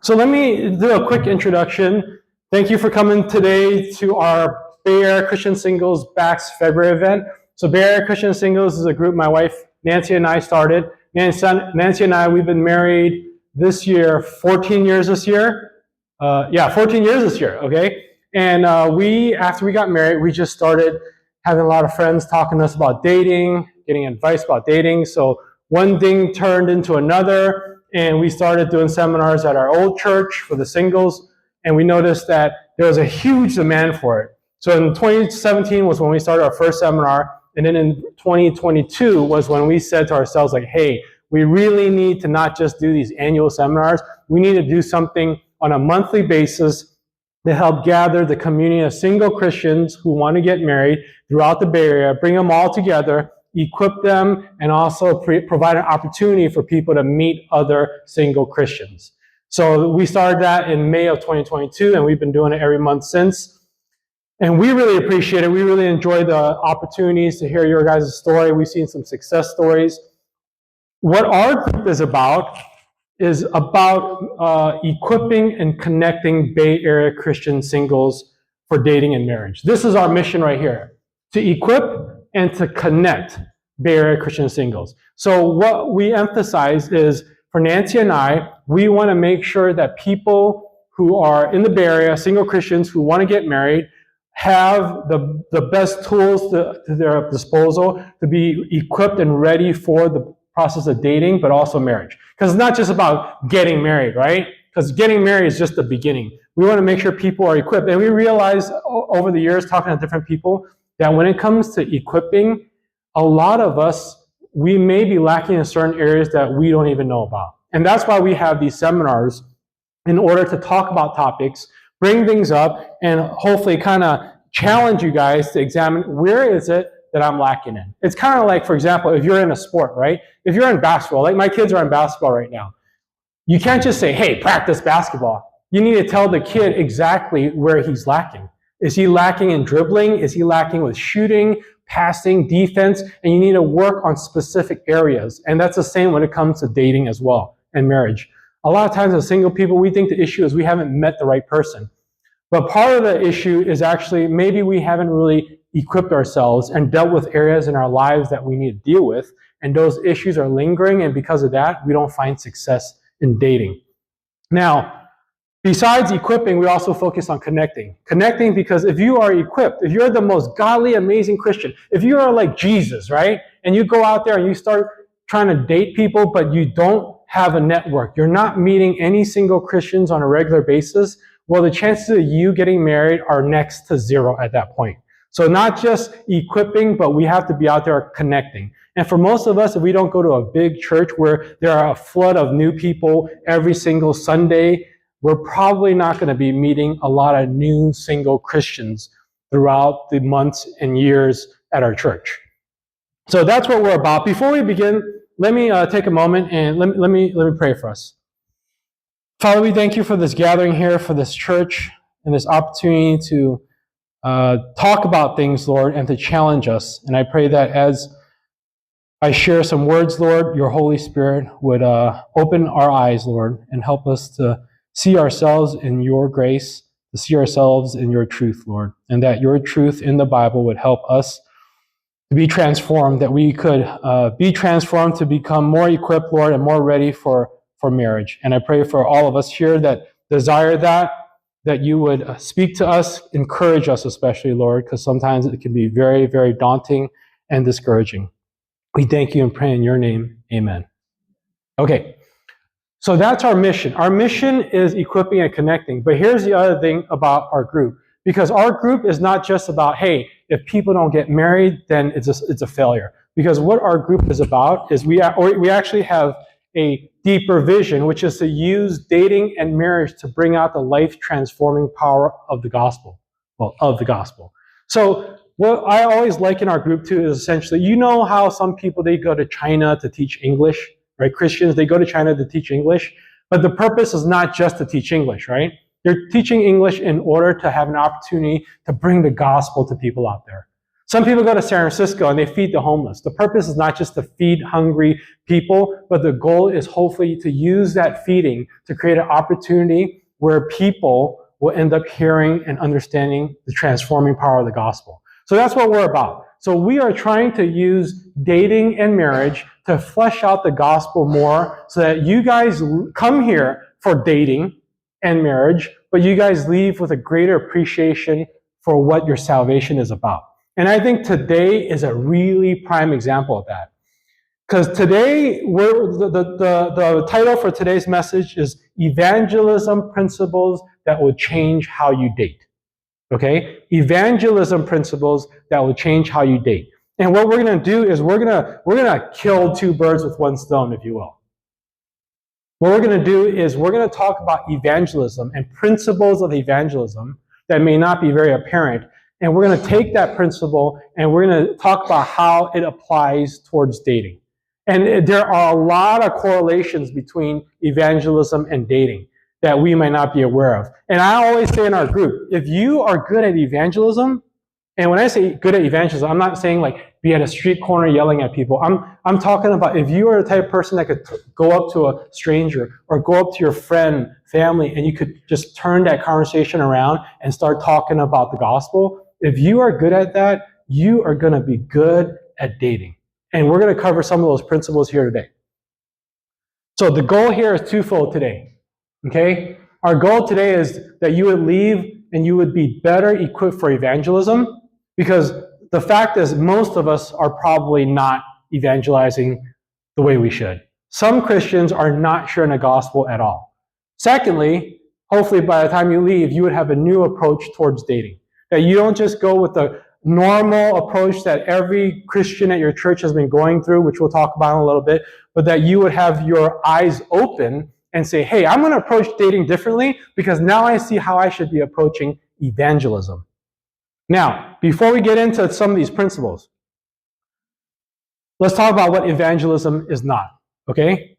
So let me do a quick introduction. Thank you for coming today to our Bay Area Christian Singles BACS February event. So Bay Area Christian Singles is a group my wife Nancy and I started. Nancy and I, we've been married this year, 14 years this year. 14 years this year, okay? And after we got married, we just started having a lot of friends talking to us about dating, getting advice about dating. So one thing turned into another, and we started doing seminars at our old church for the singles, and we noticed that there was a huge demand for it. So in 2017 was when we started our first seminar, and then in 2022 was when we said to ourselves, like, hey, we really need to not just do these annual seminars, we need to do something on a monthly basis to help gather the community of single Christians who want to get married throughout the Bay Area, bring them all together, equip them, and also provide an opportunity for people to meet other single Christians. So we started that in May of 2022, and we've been doing it every month since. And we really appreciate it. We really enjoy the opportunities to hear your guys' story. We've seen some success stories. What our group is about equipping and connecting Bay Area Christian singles for dating and marriage. This is our mission right here, to equip and to connect Bay Area Christian singles. So what we emphasize is, for Nancy and I, we want to make sure that people who are in the Bay Area, single Christians who want to get married, have the best tools to their disposal to be equipped and ready for the process of dating, but also marriage. Because it's not just about getting married, right? Because getting married is just the beginning. We want to make sure people are equipped. And we realize over the years, talking to different people, that when it comes to equipping, a lot of us, we may be lacking in certain areas that we don't even know about. And that's why we have these seminars, in order to talk about topics, bring things up, and hopefully kind of challenge you guys to examine, where is it that I'm lacking in? It's kind of like, for example, if you're in a sport, right? If you're in basketball, like my kids are in basketball right now, you can't just say, hey, practice basketball. You need to tell the kid exactly where he's lacking. Is he lacking in dribbling? Is he lacking with shooting, passing, defense? And you need to work on specific areas. And that's the same when it comes to dating as well, and marriage. A lot of times as single people, we think the issue is we haven't met the right person. But part of the issue is actually maybe we haven't really equipped ourselves and dealt with areas in our lives that we need to deal with. And those issues are lingering, and because of that, we don't find success in dating. Now, besides equipping, we also focus on connecting. Connecting because if you are equipped, if you're the most godly, amazing Christian, if you are like Jesus, right? And you go out there and you start trying to date people, but you don't have a network, you're not meeting any single Christians on a regular basis, well, the chances of you getting married are next to zero at that point. So not just equipping, but we have to be out there connecting. And for most of us, if we don't go to a big church where there are a flood of new people every single Sunday, we're probably not going to be meeting a lot of new single Christians throughout the months and years at our church. So that's what we're about. Before we begin, let me take a moment and let me pray for us. Father, we thank you for this gathering here, for this church, and this opportunity to talk about things, Lord, and to challenge us. And I pray that as I share some words, Lord, your Holy Spirit would open our eyes, Lord, and help us to see ourselves in your grace, to see ourselves in your truth, Lord, and that your truth in the Bible would help us to be transformed, that we could be transformed to become more equipped, Lord, and more ready for marriage. And I pray for all of us here that desire that you would speak to us, encourage us especially, Lord, because sometimes it can be very, very daunting and discouraging. We thank you and pray in your name. Amen. Okay. So that's our mission. Our mission is equipping and connecting. But here's the other thing about our group. Because our group is not just about, hey, if people don't get married, then it's a failure. Because what our group is about is we actually have a deeper vision, which is to use dating and marriage to bring out the life-transforming power of the gospel. Well, of the gospel. So what I always like in our group too is essentially, you know how some people, they go to China to teach English, right? Christians, they go to China to teach English, but the purpose is not just to teach English, right? You're teaching English in order to have an opportunity to bring the gospel to people out there. Some people go to San Francisco and they feed the homeless. The purpose is not just to feed hungry people, but the goal is hopefully to use that feeding to create an opportunity where people will end up hearing and understanding the transforming power of the gospel. So that's what we're about. So we are trying to use dating and marriage to flesh out the gospel more so that you guys come here for dating and marriage, but you guys leave with a greater appreciation for what your salvation is about. And I think today is a really prime example of that. Because today, the title for today's message is Evangelism Principles That Will Change How You Date. Okay? Evangelism Principles That Will Change How You Date. And what we're going to do is we're going to kill two birds with one stone, if you will. What we're going to do is we're going to talk about evangelism and principles of evangelism that may not be very apparent. And we're going to take that principle and we're going to talk about how it applies towards dating. And there are a lot of correlations between evangelism and dating that we might not be aware of. And I always say in our group, if you are good at evangelism, and when I say good at evangelism, I'm not saying like be at a street corner yelling at people. I'm talking about if you are the type of person that could go up to a stranger or go up to your friend, family, and you could just turn that conversation around and start talking about the gospel. If you are good at that, you are going to be good at dating. And we're going to cover some of those principles here today. So the goal here is twofold today. Okay? Our goal today is that you would leave and you would be better equipped for evangelism, because the fact is most of us are probably not evangelizing the way we should. Some Christians are not sharing the gospel at all. Secondly, hopefully by the time you leave, you would have a new approach towards dating. That you don't just go with the normal approach that every Christian at your church has been going through, which we'll talk about in a little bit, but that you would have your eyes open and say, hey, I'm going to approach dating differently because now I see how I should be approaching evangelism. Now, before we get into some of these principles, let's talk about what evangelism is not, okay?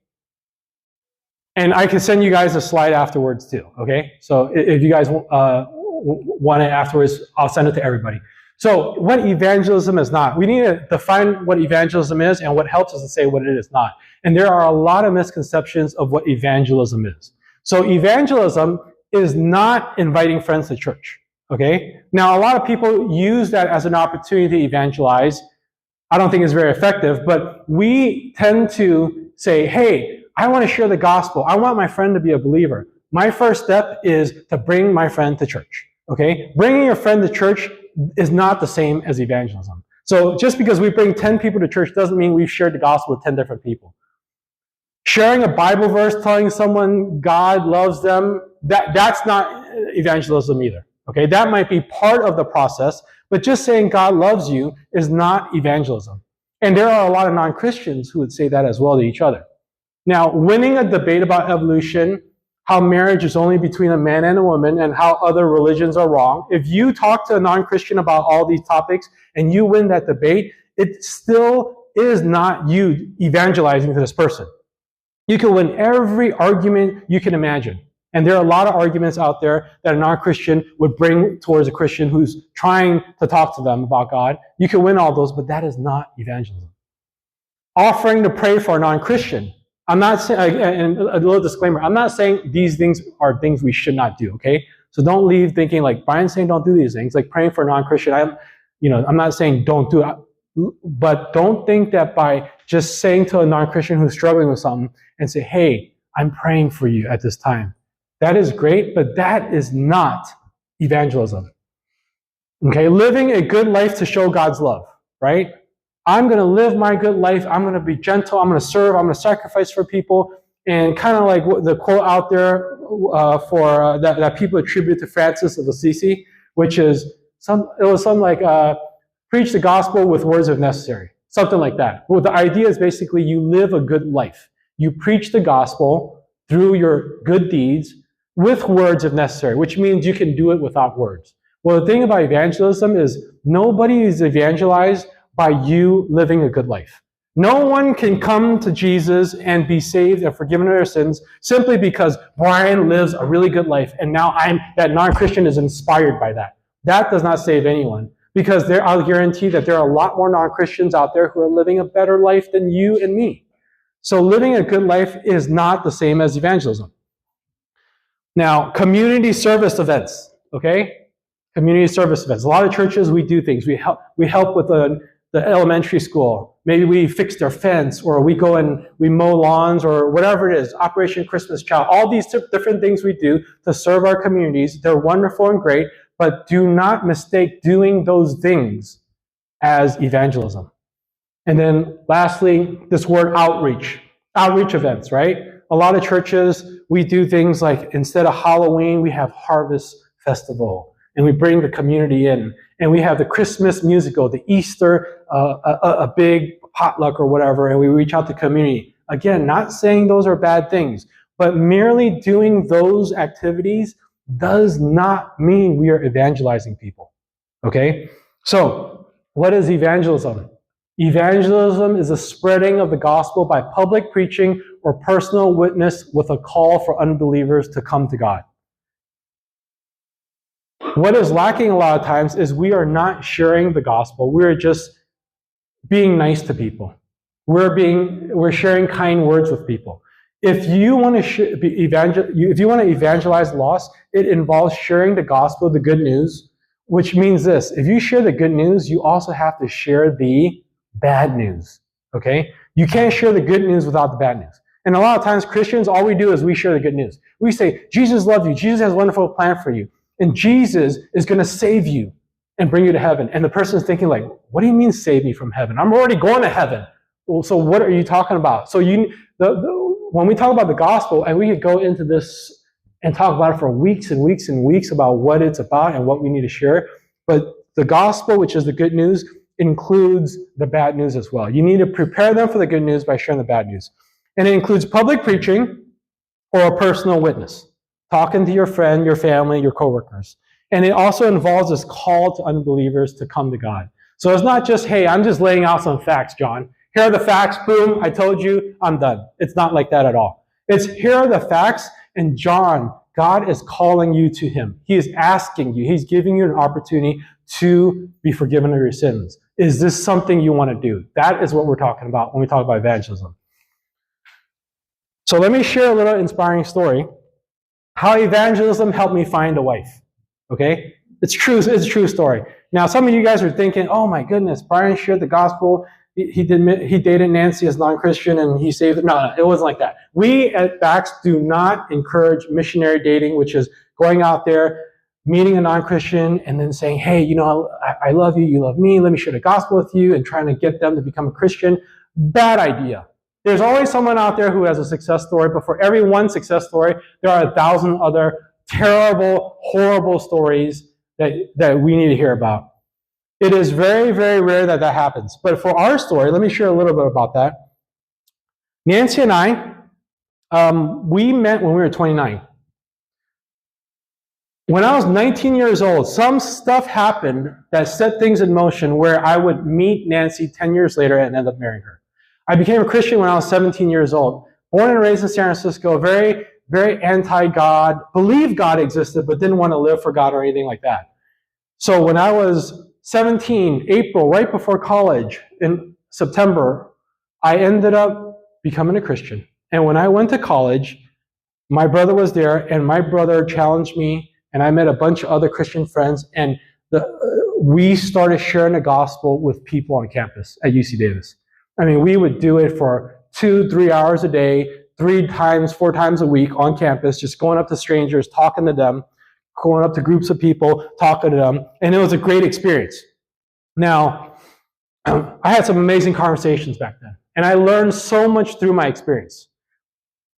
And I can send you guys a slide afterwards too, okay? So if you guys want it afterwards, I'll send it to everybody. So what evangelism is not. We need to define what evangelism is and what helps us to say what it is not. And there are a lot of misconceptions of what evangelism is. So evangelism is not inviting friends to church, okay? Now, a lot of people use that as an opportunity to evangelize. I don't think it's very effective, but we tend to say, hey, I want to share the gospel. I want my friend to be a believer. My first step is to bring my friend to church, okay? Bringing your friend to church is not the same as evangelism. So just because we bring 10 people to church doesn't mean we've shared the gospel with 10 different people. Sharing a Bible verse, telling someone God loves them, that's not evangelism either. Okay, that might be part of the process, but just saying God loves you is not evangelism. And there are a lot of non-Christians who would say that as well to each other. Now, winning a debate about evolution, how marriage is only between a man and a woman, and how other religions are wrong, if you talk to a non-Christian about all these topics and you win that debate, it still is not you evangelizing to this person. You can win every argument you can imagine. And there are a lot of arguments out there that a non-Christian would bring towards a Christian who's trying to talk to them about God. You can win all those, but that is not evangelism. Offering to pray for a non-Christian. I'm not saying, and a little disclaimer, I'm not saying these things are things we should not do, okay? So don't leave thinking like, Brian's saying don't do these things. Like praying for a non-Christian, I'm not saying don't do it. But don't think that by just saying to a non-Christian who's struggling with something and say, hey, I'm praying for you at this time. That is great, but that is not evangelism. Okay, living a good life to show God's love, right? I'm going to live my good life. I'm going to be gentle. I'm going to serve. I'm going to sacrifice for people. And kind of like the quote out there that people attribute to Francis of Assisi, which is something like, preach the gospel with words if necessary. Something like that. Well, the idea is basically you live a good life. You preach the gospel through your good deeds with words if necessary, which means you can do it without words. Well, the thing about evangelism is nobody is evangelized by you living a good life. No one can come to Jesus and be saved and forgiven of their sins simply because Brian lives a really good life and now that non-Christian is inspired by that. That does not save anyone. Because I'll guarantee that there are a lot more non-Christians out there who are living a better life than you and me. So living a good life is not the same as evangelism. Now, community service events, okay? Community service events. A lot of churches, we do things. We help with the elementary school. Maybe we fix their fence, or we go and we mow lawns, or whatever it is, Operation Christmas Child. All these different things we do to serve our communities. They're wonderful and great, but do not mistake doing those things as evangelism. And then lastly, this word outreach. Outreach events, right? A lot of churches, we do things like, instead of Halloween, we have Harvest Festival, and we bring the community in. And we have the Christmas musical, the Easter, a big potluck or whatever, and we reach out to the community. Again, not saying those are bad things, but merely doing those activities does not mean we are evangelizing people, okay? So, what is evangelism? Evangelism is the spreading of the gospel by public preaching or personal witness with a call for unbelievers to come to God. What is lacking a lot of times is we are not sharing the gospel. We're just being nice to people. We're sharing kind words with people. If you want to evangelize lost, it involves sharing the gospel, the good news, which means this: if you share the good news, you also have to share the bad news. Okay? You can't share the good news without the bad news. And a lot of times, Christians, all we do is we share the good news. We say, Jesus loves you. Jesus has a wonderful plan for you. And Jesus is going to save you and bring you to heaven. And the person is thinking like, what do you mean save me from heaven? I'm already going to heaven. Well, so what are you talking about? So when we talk about the gospel, and we could go into this and talk about it for weeks and weeks and weeks about what it's about and what we need to share. But the gospel, which is the good news, includes the bad news as well. You need to prepare them for the good news by sharing the bad news. And it includes public preaching or a personal witness, talking to your friend, your family, your coworkers. And it also involves this call to unbelievers to come to God. So it's not just, hey, I'm just laying out some facts, John. Here are the facts, boom, I told you, I'm done. It's not like that at all. It's, here are the facts, and John, God is calling you to him. He is asking you, he's giving you an opportunity to be forgiven of your sins. Is this something you want to do? That is what we're talking about when we talk about evangelism. So let me share a little inspiring story. How evangelism helped me find a wife. Okay? It's true. It's a true story. Now, some of you guys are thinking, oh my goodness, Brian shared the gospel. He dated Nancy as non-Christian and he saved it. No, it wasn't like that. We at BACS do not encourage missionary dating, which is going out there, meeting a non-Christian and then saying, hey, you know, I love you, you love me, let me share the gospel with you, and trying to get them to become a Christian. Bad idea. There's always someone out there who has a success story, but for every one success story, there are 1,000 other terrible, horrible stories that we need to hear about. It is very, very rare that that happens. But for our story, let me share a little bit about that. Nancy and I, we met when we were 29. When I was 19 years old, some stuff happened that set things in motion where I would meet Nancy 10 years later and end up marrying her. I became a Christian when I was 17 years old. Born and raised in San Francisco, very, very anti-God, believed God existed, but didn't want to live for God or anything like that. So when I was 17, April, right before college, in September, I ended up becoming a Christian. And when I went to college, my brother was there, and my brother challenged me, and I met a bunch of other Christian friends, and we started sharing the gospel with people on campus at UC Davis. I mean, we would do it for 2-3 hours a day, 4 times a week on campus, just going up to strangers, talking to them, going up to groups of people, talking to them, and it was a great experience. Now, I had some amazing conversations back then, and I learned so much through my experience.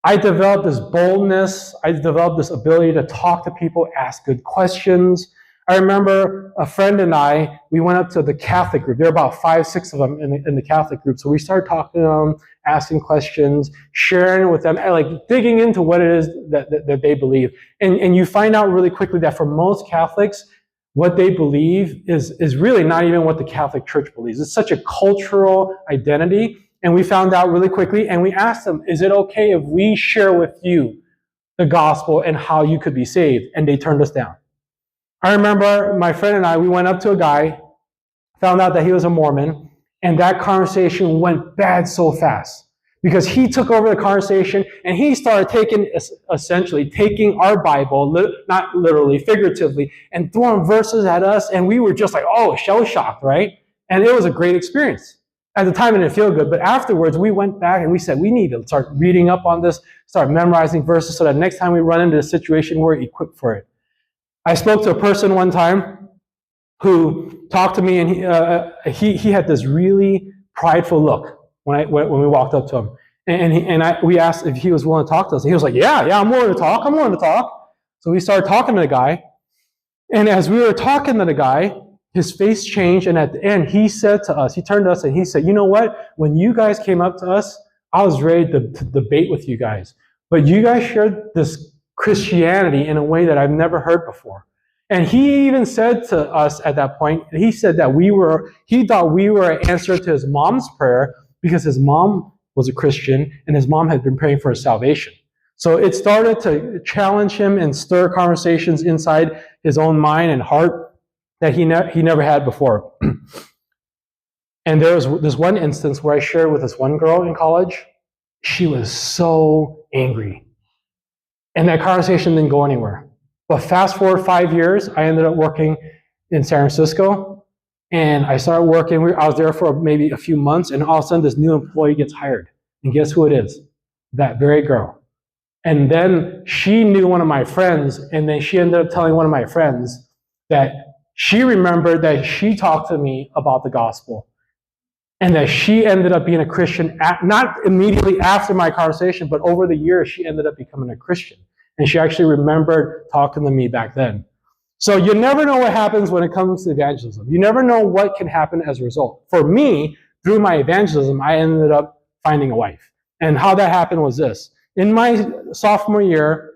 I developed this boldness, I developed this ability to talk to people, ask good questions. I remember a friend and I, we went up to the Catholic group. There were about 5-6 of them in the Catholic group. So we started talking to them, asking questions, sharing with them, like digging into what it is that they believe. And you find out really quickly that for most Catholics, what they believe is really not even what the Catholic Church believes. It's such a cultural identity. And we found out really quickly, and we asked them, is it okay if we share with you the gospel and how you could be saved? And they turned us down. I remember my friend and I, we went up to a guy found out that he was a Mormon, and that conversation went bad so fast. Because he took over the conversation and he started essentially taking our Bible, not literally, figuratively, and throwing verses at us. And we were just like, oh, shell-shocked, right? And it was a great experience. At the time, it didn't feel good. But afterwards, we went back and we said, we need to start reading up on this, start memorizing verses so that next time we run into a situation, we're equipped for it. I spoke to a person one time who talked to me, and he had this really prideful look when we walked up to him. And we asked if he was willing to talk to us. And he was like, yeah, I'm willing to talk. So we started talking to the guy. And as we were talking to the guy, his face changed. And at the end, he said to us, he turned to us and he said, you know what? When you guys came up to us, I was ready to debate with you guys. But you guys shared this Christianity in a way that I've never heard before. And he even said to us at that point, he said that he thought we were an answer to his mom's prayer because his mom was a Christian and his mom had been praying for his salvation. So it started to challenge him and stir conversations inside his own mind and heart that he never had before. And there was this one instance where I shared with this one girl in college. She was so angry. And that conversation didn't go anywhere. But fast forward 5 years, I ended up working in San Francisco. And I started working. I was there for maybe a few months. And all of a sudden, this new employee gets hired. And guess who it is? That very girl. And then she knew one of my friends. And then she ended up telling one of my friends that she remembered that she talked to me about the gospel. And that she ended up being a Christian, not immediately after my conversation, but over the years, she ended up becoming a Christian. And she actually remembered talking to me back then. So you never know what happens when it comes to evangelism. You never know what can happen as a result. For me, through my evangelism, I ended up finding a wife. And how that happened was this. In my sophomore year,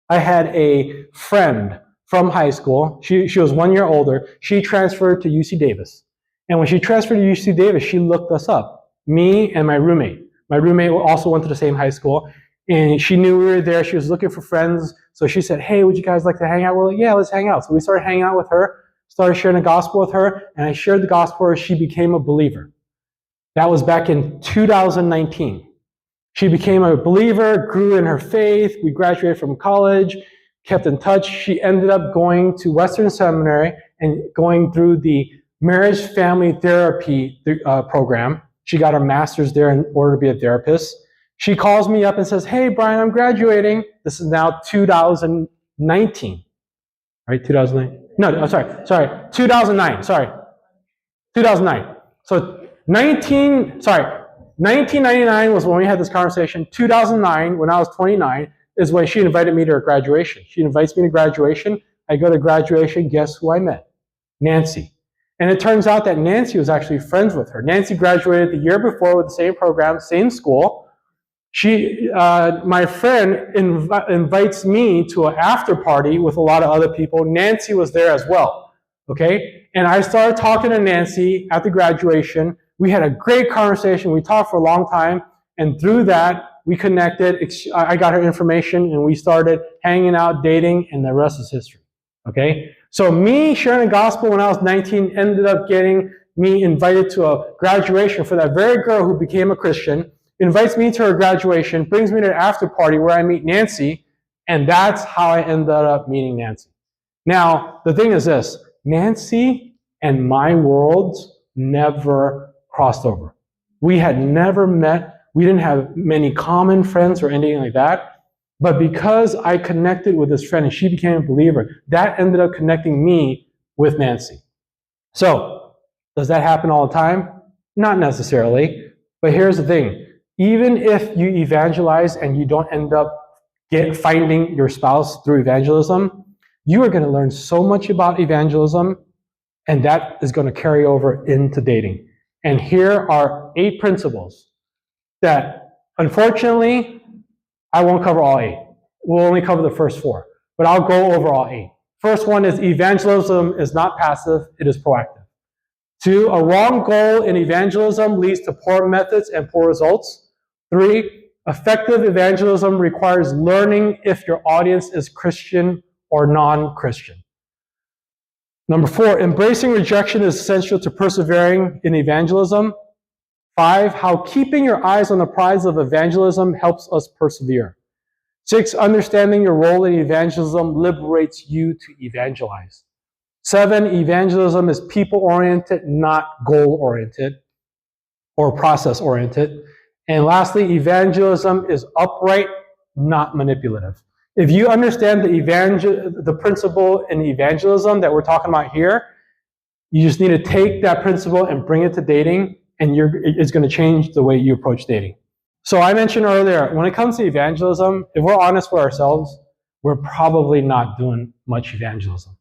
I had a friend from high school. She was 1 year older. She transferred to UC Davis. And when she transferred to UC Davis, she looked us up, me and my roommate. My roommate also went to the same high school. And she knew we were there. She was looking for friends. So she said, hey, would you guys like to hang out? We're like, yeah, let's hang out. So we started hanging out with her, started sharing the gospel with her, and I shared the gospel with her. She became a believer. That was back in 2019. She became a believer, grew in her faith. We graduated from college, kept in touch. She ended up going to Western Seminary and going through the marriage family therapy program. She got her master's there in order to be a therapist. She calls me up and says, hey, Brian, I'm graduating. This is now 2019. Right, 2009? No, sorry, 2009, 2009. So 1999 was when we had this conversation. 2009, when I was 29, is when she invited me to her graduation. She invites me to graduation. I go to graduation. Guess who I met? Nancy. And it turns out that Nancy was actually friends with her. Nancy graduated the year before with the same program, same school. My friend invites me to an after party with a lot of other people. Nancy was there as well, okay? And I started talking to Nancy at the graduation. We had a great conversation. We talked for a long time. And through that, we connected. I got her information, and we started hanging out, dating, and the rest is history, okay? So me sharing the gospel when I was 19 ended up getting me invited to a graduation for that very girl who became a Christian, invites me to her graduation, brings me to an after party where I meet Nancy, and that's how I ended up meeting Nancy. Now, the thing is this, Nancy and my worlds never crossed over. We had never met. We didn't have many common friends or anything like that. But because I connected with this friend and she became a believer, that ended up connecting me with Nancy. So, does that happen all the time? Not necessarily. But here's the thing. Even if you evangelize and you don't end up finding your spouse through evangelism, you are going to learn so much about evangelism, and that is going to carry over into dating. And here are 8 principles that, unfortunately, I won't cover all 8. We'll only cover the first 4, but I'll go over all 8. First one is evangelism is not passive, it is proactive. 2, a wrong goal in evangelism leads to poor methods and poor results. 3, effective evangelism requires learning if your audience is Christian or non-Christian. Number 4, embracing rejection is essential to persevering in evangelism. 5, how keeping your eyes on the prize of evangelism helps us persevere. 6, understanding your role in evangelism liberates you to evangelize. 7, evangelism is people-oriented, not goal-oriented or process-oriented. And lastly, evangelism is upright, not manipulative. If you understand the principle in evangelism that we're talking about here, you just need to take that principle and bring it to dating, and it's going to change the way you approach dating. So I mentioned earlier, when it comes to evangelism, if we're honest with ourselves, we're probably not doing much evangelism.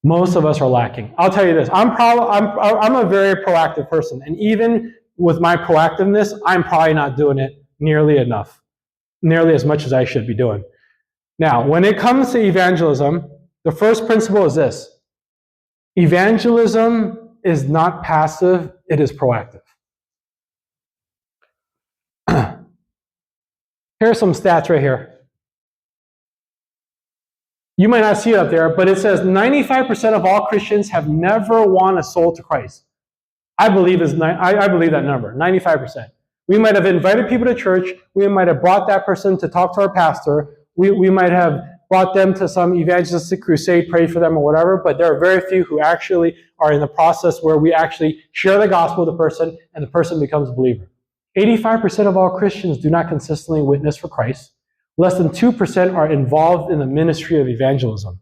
Most of us are lacking. I'll tell you this, I'm a very proactive person, and even with my proactiveness, I'm probably not doing it nearly enough, nearly as much as I should be doing. Now, when it comes to evangelism, the first principle is this: evangelism is not passive, it is proactive. Here are some stats right here. You might not see it up there, but it says 95% of all Christians have never won a soul to Christ. I believe that number, 95%. We might have invited people to church. We might have brought that person to talk to our pastor. We might have brought them to some evangelistic crusade, prayed for them or whatever, but there are very few who actually are in the process where we actually share the gospel with the person and the person becomes a believer. 85% of all Christians do not consistently witness for Christ. Less than 2% are involved in the ministry of evangelism.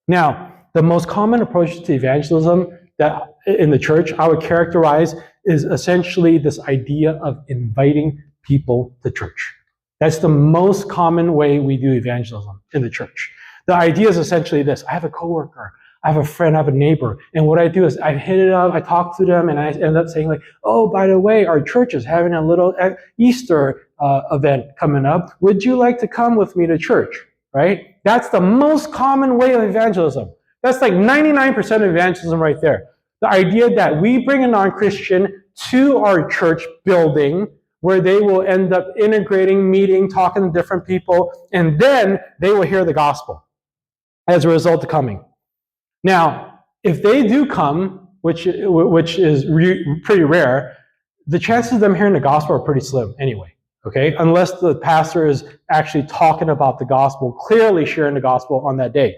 Now, the most common approach to evangelism that in the church I would characterize is essentially this idea of inviting people to church. That's the most common way we do evangelism in the church. The idea is essentially this: I have a coworker, I have a friend, I have a neighbor, and what I do is I hit it up, I talk to them, and I end up saying like, oh, by the way, our church is having a little Easter event coming up. Would you like to come with me to church? Right? That's the most common way of evangelism. That's like 99% of evangelism right there. The idea that we bring a non-Christian to our church building where they will end up integrating, meeting, talking to different people, and then they will hear the gospel as a result of coming. Now, if they do come, which is pretty rare, the chances of them hearing the gospel are pretty slim anyway, okay? Unless the pastor is actually talking about the gospel, clearly sharing the gospel on that day.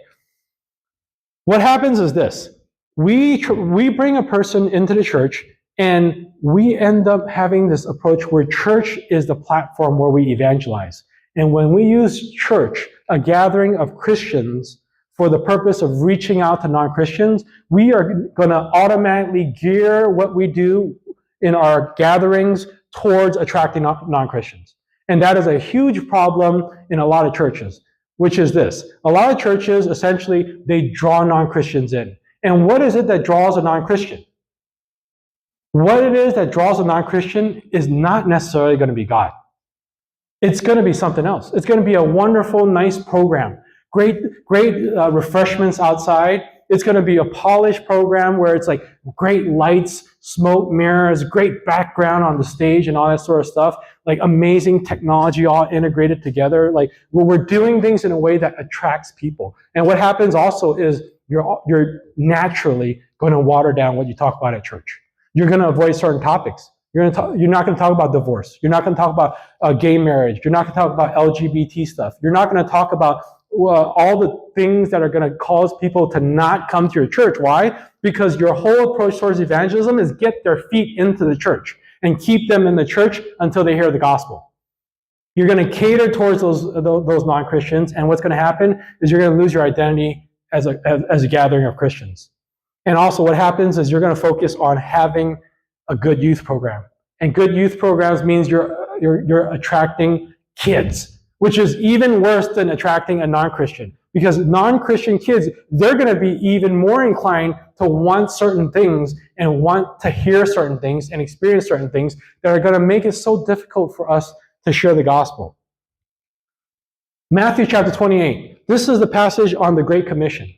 What happens is this: we bring a person into the church, and we end up having this approach where church is the platform where we evangelize. And when we use church, a gathering of Christians, for the purpose of reaching out to non-Christians, we are going to automatically gear what we do in our gatherings towards attracting non-Christians. And that is a huge problem in a lot of churches, which is this: a lot of churches, essentially, they draw non-Christians in. And what is it that draws a non-Christian? What it is that draws a non-Christian is not necessarily going to be God. It's going to be something else. It's going to be a wonderful, nice program. Great refreshments outside. It's going to be a polished program where it's like great lights, smoke, mirrors, great background on the stage and all that sort of stuff. Like amazing technology all integrated together. Like we're doing things in a way that attracts people. And what happens also is you're naturally going to water down what you talk about at church. You're going to avoid certain topics. You're not going to talk about divorce. You're not going to talk about gay marriage. You're not going to talk about LGBT stuff. You're not going to talk about all the things that are going to cause people to not come to your church. Why? Because your whole approach towards evangelism is get their feet into the church and keep them in the church until they hear the gospel. You're going to cater towards those non-Christians, and what's going to happen is you're going to lose your identity as a gathering of Christians. And also what happens is you're going to focus on having a good youth program. And good youth programs means you're attracting kids, which is even worse than attracting a non-Christian. Because non-Christian kids, they're going to be even more inclined to want certain things and want to hear certain things and experience certain things that are going to make it so difficult for us to share the gospel. Matthew chapter 28. This is the passage on the Great Commission.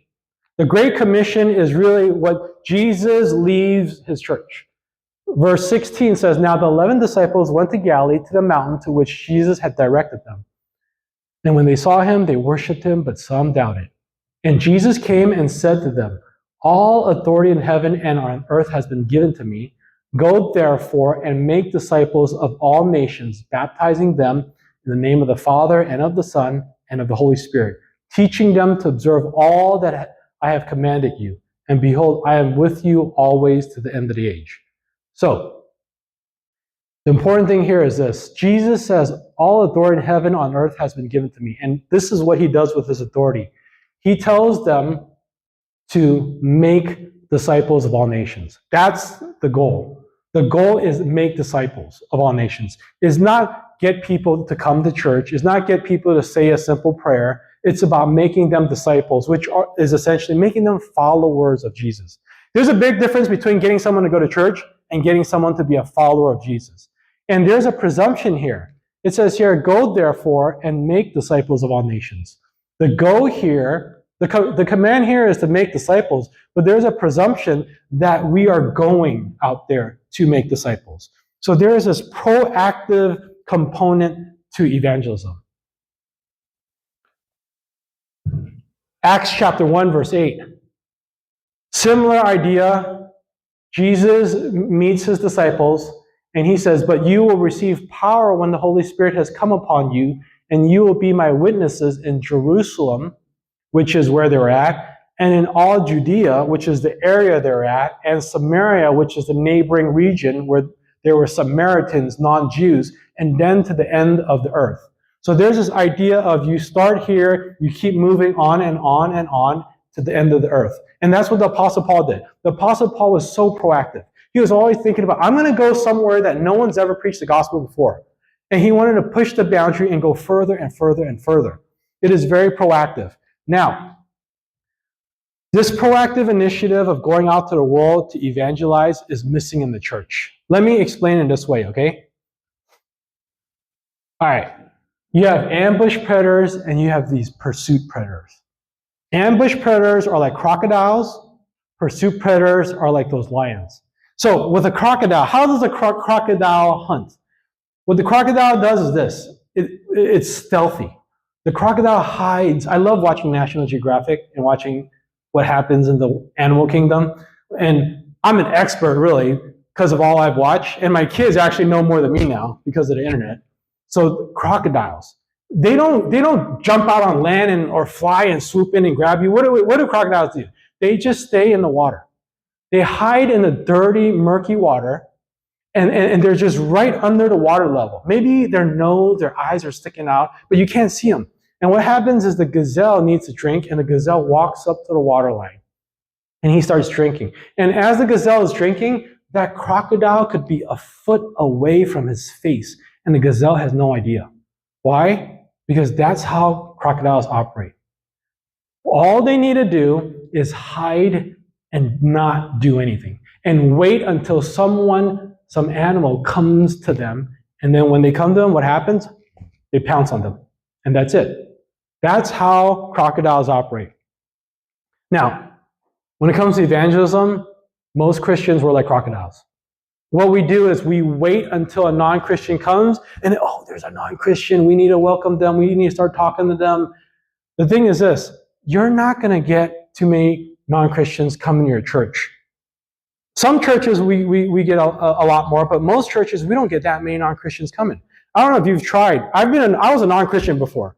The Great Commission is really what Jesus leaves his church. Verse 16 says, "Now the 11 disciples went to Galilee to the mountain to which Jesus had directed them. And when they saw him, they worshipped him, but some doubted. And Jesus came and said to them, All authority in heaven and on earth has been given to me. Go therefore and make disciples of all nations, baptizing them in the name of the Father and of the Son and of the Holy Spirit, teaching them to observe all that I have commanded you. And behold, I am with you always to the end of the age. So, the important thing here is this. Jesus says, all authority in heaven and on earth has been given to me. And this is what he does with his authority. He tells them to make disciples of all nations. That's the goal. The goal is make disciples of all nations. Is not get people to come to church. Is not get people to say a simple prayer. It's about making them disciples, which is essentially making them followers of Jesus. There's a big difference between getting someone to go to church and getting someone to be a follower of Jesus. And there's a presumption here. It says here, go therefore and make disciples of all nations. The go here, the command here is to make disciples, but there's a presumption that we are going out there to make disciples. So there is this proactive component to evangelism. Acts chapter 1, verse 8. Similar idea. Jesus meets his disciples, and he says, but you will receive power when the Holy Spirit has come upon you, and you will be my witnesses in Jerusalem, which is where they were at, and in all Judea, which is the area they're at, and Samaria, which is the neighboring region where there were Samaritans, non-Jews, and then to the end of the earth. So there's this idea of you start here, you keep moving on and on and on to the end of the earth. And that's what the Apostle Paul did. The Apostle Paul was so proactive. He was always thinking about, I'm going to go somewhere that no one's ever preached the gospel before. And he wanted to push the boundary and go further and further and further. It is very proactive. Now, this proactive initiative of going out to the world to evangelize is missing in the church. Let me explain it this way, okay? All right. You have ambush predators and you have these pursuit predators. Ambush predators are like crocodiles. Pursuit predators are like those lions. So with a crocodile, how does a crocodile hunt? What the crocodile does is this. It's stealthy. The crocodile hides. I love watching National Geographic and watching what happens in the animal kingdom. And I'm an expert, really, because of all I've watched. And my kids actually know more than me now because of the internet. So crocodiles, they don't jump out on land or fly and swoop in and grab you. What do crocodiles do? They just stay in the water. They hide in the dirty, murky water, and they're just right under the water level. Maybe their nose, their eyes are sticking out, but you can't see them. And what happens is the gazelle needs a drink, and the gazelle walks up to the water line, and he starts drinking. And as the gazelle is drinking, that crocodile could be a foot away from his face, and the gazelle has no idea. Why? Because that's how crocodiles operate. All they need to do is hide and not do anything, and wait until some animal comes to them, and then when they come to them, what happens? They pounce on them, and that's it. That's how crocodiles operate. Now, when it comes to evangelism, most Christians were like crocodiles. What we do is we wait until a non-Christian comes, and there's a non-Christian, we need to welcome them, we need to start talking to them. The thing is this, you're not going to get too many non-Christians coming to your church. Some churches we get a lot more, but most churches we don't get that many non-Christians coming. I don't know if you've tried. I was a non-Christian before,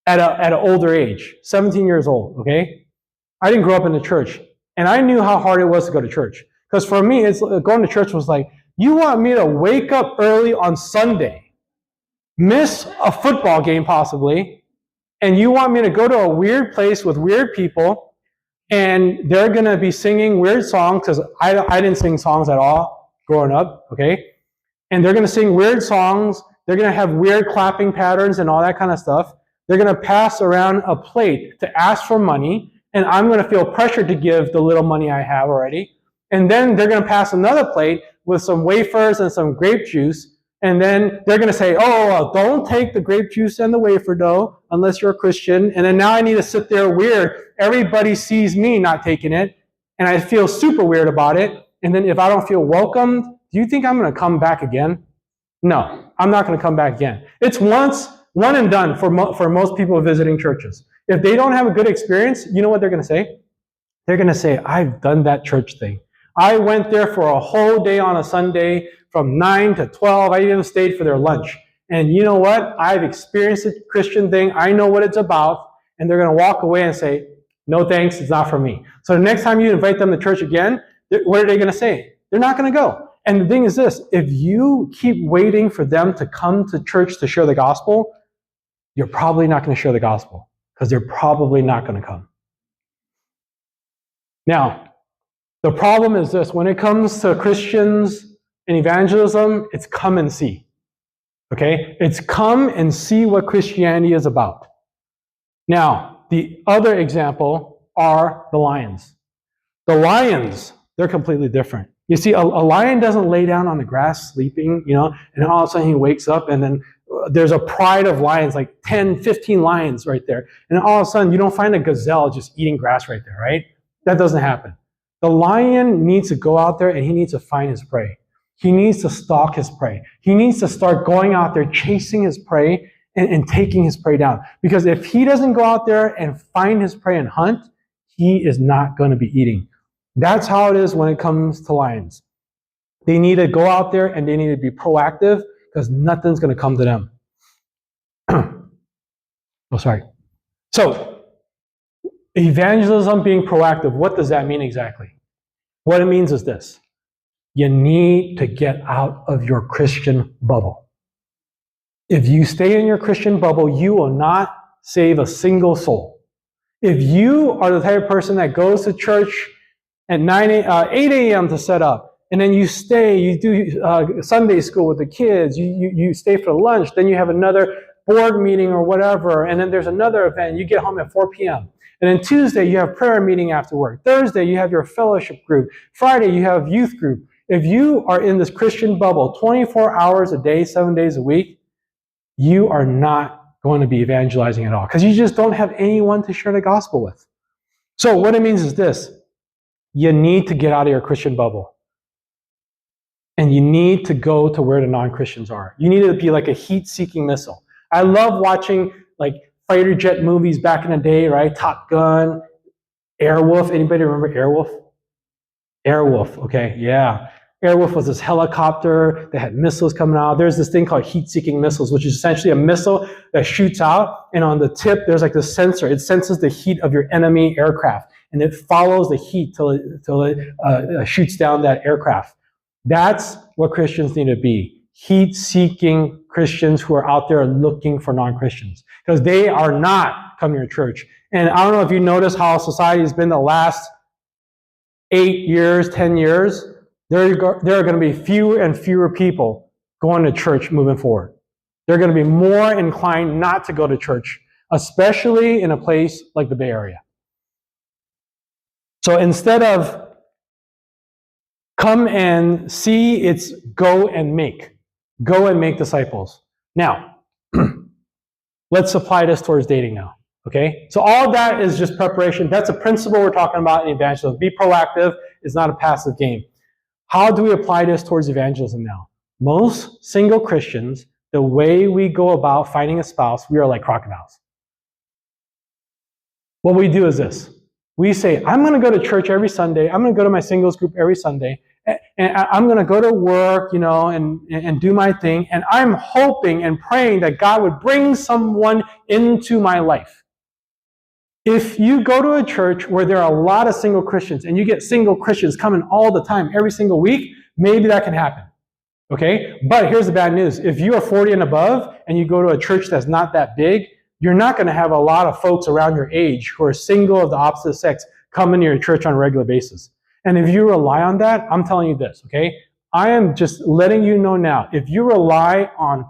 at an older age, 17 years old. Okay, I didn't grow up in the church, and I knew how hard it was to go to church. Because for me, going to church was like, you want me to wake up early on Sunday, miss a football game possibly, and you want me to go to a weird place with weird people, and they're going to be singing weird songs, because I didn't sing songs at all growing up, okay? And they're going to sing weird songs. They're going to have weird clapping patterns and all that kind of stuff. They're going to pass around a plate to ask for money, and I'm going to feel pressured to give the little money I have already. And then they're going to pass another plate with some wafers and some grape juice, and then they're going to say, don't take the grape juice and the wafer dough unless you're a Christian. And then now I need to sit there weird. Everybody sees me not taking it, and I feel super weird about it. And then if I don't feel welcomed, do you think I'm going to come back again? No, I'm not going to come back again. It's one and done for most people visiting churches. If they don't have a good experience, you know what they're going to say? They're going to say, I've done that church thing. I went there for a whole day on a Sunday from 9 to 12. I even stayed for their lunch. And you know what? I've experienced the Christian thing. I know what it's about. And they're going to walk away and say, no thanks, it's not for me. So the next time you invite them to church again, what are they going to say? They're not going to go. And the thing is this, if you keep waiting for them to come to church to share the gospel, you're probably not going to share the gospel because they're probably not going to come. Now, the problem is this, when it comes to Christians and evangelism, it's come and see. Okay? It's come and see what Christianity is about. Now, the other example are the lions. The lions, they're completely different. You see, a lion doesn't lay down on the grass sleeping, and then all of a sudden he wakes up and then there's a pride of lions, like 10, 15 lions right there. And then all of a sudden you don't find a gazelle just eating grass right there, right? That doesn't happen. The lion needs to go out there and he needs to find his prey. He needs to stalk his prey. He needs to start going out there, chasing his prey and taking his prey down. Because if he doesn't go out there and find his prey and hunt, he is not going to be eating. That's how it is when it comes to lions. They need to go out there and they need to be proactive because nothing's going to come to them. Oh, sorry. So, evangelism being proactive, what does that mean exactly? What it means is this. You need to get out of your Christian bubble. If you stay in your Christian bubble, you will not save a single soul. If you are the type of person that goes to church at 8 a.m. to set up, and then you stay, you do Sunday school with the kids, you stay for lunch, then you have another board meeting or whatever, and then there's another event, you get home at 4 p.m. And then Tuesday, you have prayer meeting after work. Thursday, you have your fellowship group. Friday, you have youth group. If you are in this Christian bubble 24 hours a day, 7 days a week, you are not going to be evangelizing at all because you just don't have anyone to share the gospel with. So what it means is this. You need to get out of your Christian bubble. And you need to go to where the non-Christians are. You need to be like a heat-seeking missile. I love watching like fighter jet movies back in the day, right? Top Gun, Airwolf. Anybody remember Airwolf? Airwolf, okay, yeah. Airwolf was this helicopter that had missiles coming out. There's this thing called heat-seeking missiles, which is essentially a missile that shoots out, and on the tip, there's like this sensor. It senses the heat of your enemy aircraft, and it follows the heat till it shoots down that aircraft. That's what Christians need to be. Heat-seeking Christians who are out there looking for non-Christians, because they are not coming to church. And I don't know if you notice how society has been the last 8 years, 10 years. There are going to be fewer and fewer people going to church moving forward. They're going to be more inclined not to go to church, especially in a place like the Bay Area. So instead of come and see, it's go and make. Go and make disciples. Now, let's apply this towards dating now. Okay? So all that is just preparation. That's a principle we're talking about in evangelism. Be proactive. It's not a passive game. How do we apply this towards evangelism now? Most single Christians, the way we go about finding a spouse, we are like crocodiles. What we do is this. We say, I'm going to go to church every Sunday. I'm going to go to my singles group every Sunday. And I'm going to go to work, and do my thing. And I'm hoping and praying that God would bring someone into my life. If you go to a church where there are a lot of single Christians and you get single Christians coming all the time, every single week, maybe that can happen. Okay? But here's the bad news. If you are 40 and above and you go to a church that's not that big, you're not going to have a lot of folks around your age who are single of the opposite sex coming to your church on a regular basis. And if you rely on that, I'm telling you this, okay? I am just letting you know now, if you rely on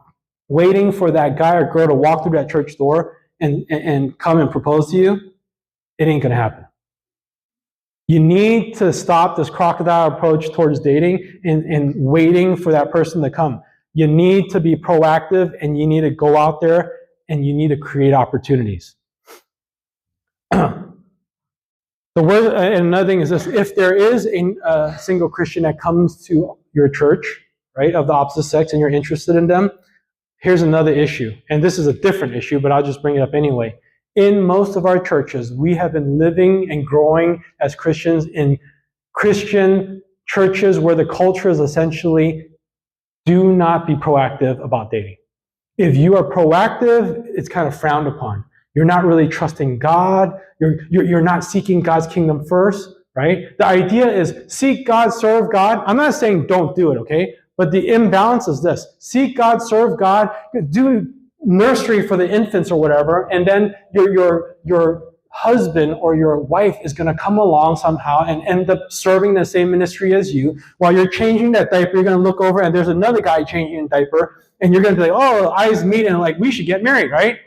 waiting for that guy or girl to walk through that church door and come and propose to you, it ain't going to happen. You need to stop this crocodile approach towards dating and waiting for that person to come. You need to be proactive and you need to go out there and you need to create opportunities. And another thing is this, if there is a single Christian that comes to your church, right, of the opposite sex and you're interested in them, here's another issue. And this is a different issue, but I'll just bring it up anyway. in most of our churches, we have been living and growing as Christians in Christian churches where the culture is essentially, do not be proactive about dating. If you are proactive, it's kind of frowned upon. You're not really trusting God. You're not seeking God's kingdom first, right? The idea is seek God, serve God. I'm not saying don't do it, okay? But the imbalance is this. Seek God, serve God, do nursery for the infants or whatever, and then your husband or your wife is going to come along somehow and end up serving the same ministry as you. While you're changing that diaper, you're going to look over and there's another guy changing a diaper, and you're going to be like, oh, eyes meet and like, we should get married, right?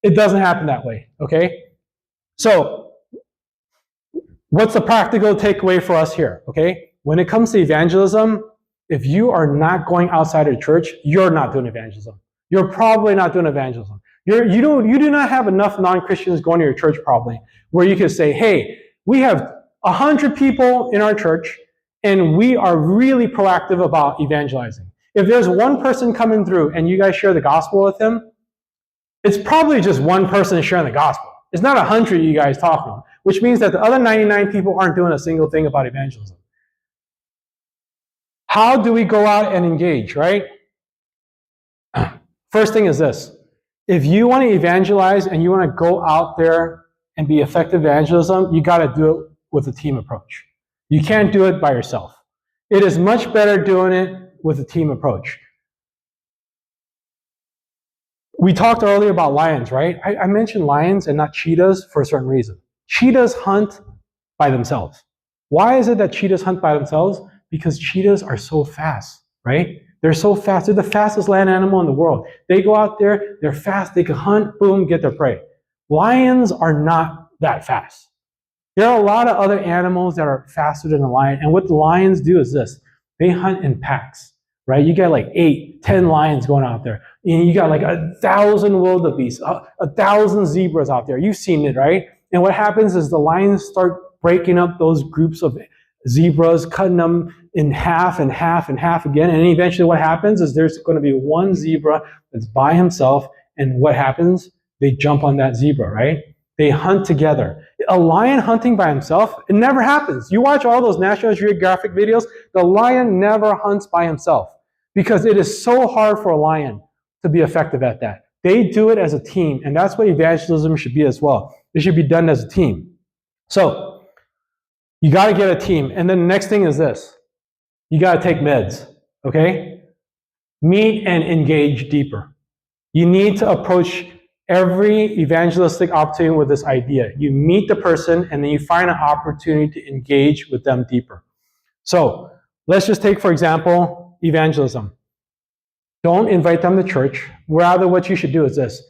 It doesn't happen that way, okay? So, what's the practical takeaway for us here, okay? When it comes to evangelism, if you are not going outside of church, you're not doing evangelism. You're probably not doing evangelism. You do not have enough non-Christians going to your church probably, where you can say, hey, we have 100 people in our church, and we are really proactive about evangelizing. If there's one person coming through and you guys share the gospel with him, it's probably just one person sharing the gospel. It's not 100 of you guys talking, which means that the other 99 people aren't doing a single thing about evangelism. How do we go out and engage, right? First thing is this. If you want to evangelize and you want to go out there and be effective evangelism, you got to do it with a team approach. You can't do it by yourself. It is much better doing it with a team approach. We talked earlier about lions, right? I mentioned lions and not cheetahs for a certain reason. Cheetahs hunt by themselves. Why is it that cheetahs hunt by themselves? Because cheetahs are so fast, right? They're so fast. They're the fastest land animal in the world. They go out there, they're fast, they can hunt, boom, get their prey. Lions are not that fast. There are a lot of other animals that are faster than a lion, and what the lions do is this. They hunt in packs, right? You got like 8, 10 lions going out there. And you got like 1,000 wildebeest, 1,000 zebras out there. You've seen it, right? And what happens is the lions start breaking up those groups of zebras, cutting them in half and half and half again. And eventually what happens is there's going to be one zebra that's by himself. And what happens? They jump on that zebra, right? They hunt together. A lion hunting by himself, it never happens. You watch all those National Geographic videos, the lion never hunts by himself because it is so hard for a lion to be effective at that. They do it as a team, and that's what evangelism should be as well. It should be done as a team. So, you got to get a team. And then the next thing is this. You got to take meds, okay? Meet and engage deeper. You need to approach every evangelistic opportunity with this idea. You meet the person, and then you find an opportunity to engage with them deeper. So, let's just take, for example, evangelism. Don't invite them to church. Rather, what you should do is this.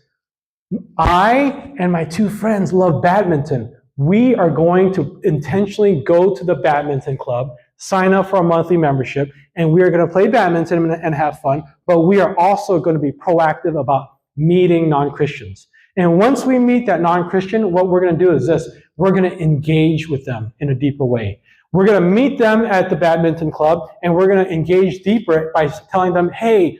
I and my 2 friends love badminton. We are going to intentionally go to the badminton club, sign up for a monthly membership, and we are going to play badminton and have fun, but we are also going to be proactive about meeting non-Christians. And once we meet that non-Christian, what we're going to do is this. We're going to engage with them in a deeper way. We're going to meet them at the badminton club, and we're going to engage deeper by telling them, hey,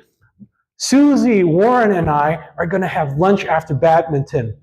Susie, Warren, and I are going to have lunch after badminton.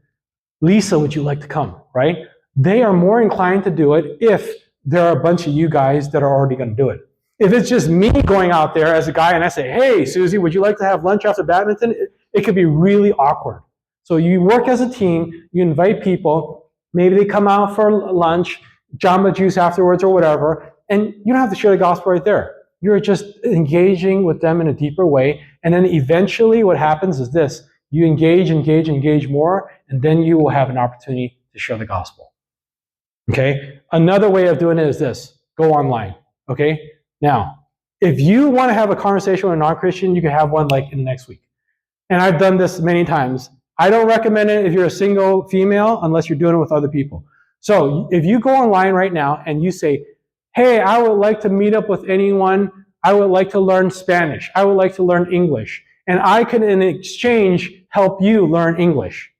Lisa, would you like to come, right? They are more inclined to do it if there are a bunch of you guys that are already going to do it. If it's just me going out there as a guy and I say, hey, Susie, would you like to have lunch after badminton? It could be really awkward. So you work as a team, you invite people, maybe they come out for lunch, Jamba Juice afterwards or whatever, and you don't have to share the gospel right there. You're just engaging with them in a deeper way, and then eventually what happens is this. You engage more, and then you will have an opportunity to share the gospel. Okay? Another way of doing it is this. Go online. Okay? Now, if you want to have a conversation with a non-Christian, you can have one like in the next week. And I've done this many times. I don't recommend it if you're a single female unless you're doing it with other people. So if you go online right now and you say, hey, I would like to meet up with anyone. I would like to learn Spanish. I would like to learn English. And I can, in exchange, help you learn English.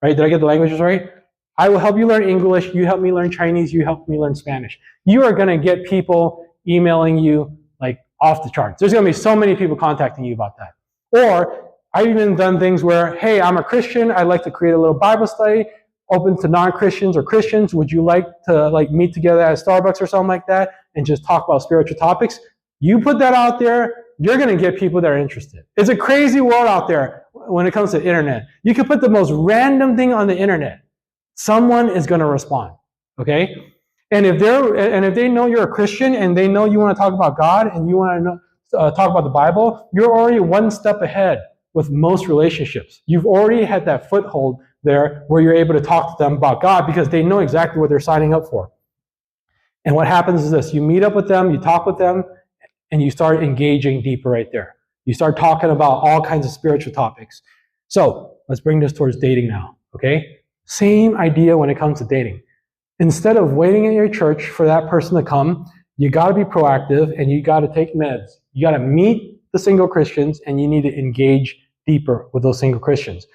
Right? Did I get the languages right? I will help you learn English. You help me learn Chinese. You help me learn Spanish. You are going to get people emailing you like off the charts. There's going to be so many people contacting you about that. Or I've even done things where, hey, I'm a Christian. I'd like to create a little Bible study open to non-Christians or Christians. Would you like to meet together at Starbucks or something like that and just talk about spiritual topics? You put that out there, you're going to get people that are interested. It's a crazy world out there when it comes to the internet. You can put the most random thing on the internet. Someone is going to respond, okay? And if they know you're a Christian and they know you want to talk about God and you want to talk about the Bible, you're already one step ahead with most relationships. You've already had that foothold there where you're able to talk to them about God because they know exactly what they're signing up for. And what happens is this: you meet up with them, you talk with them, and you start engaging deeper right there. You start talking about all kinds of spiritual topics. So let's bring this towards dating now, okay? Same idea when it comes to dating. Instead of waiting at your church for that person to come, you got to be proactive and you got to take meds. You got to meet the single Christians and you need to engage deeper with those single Christians.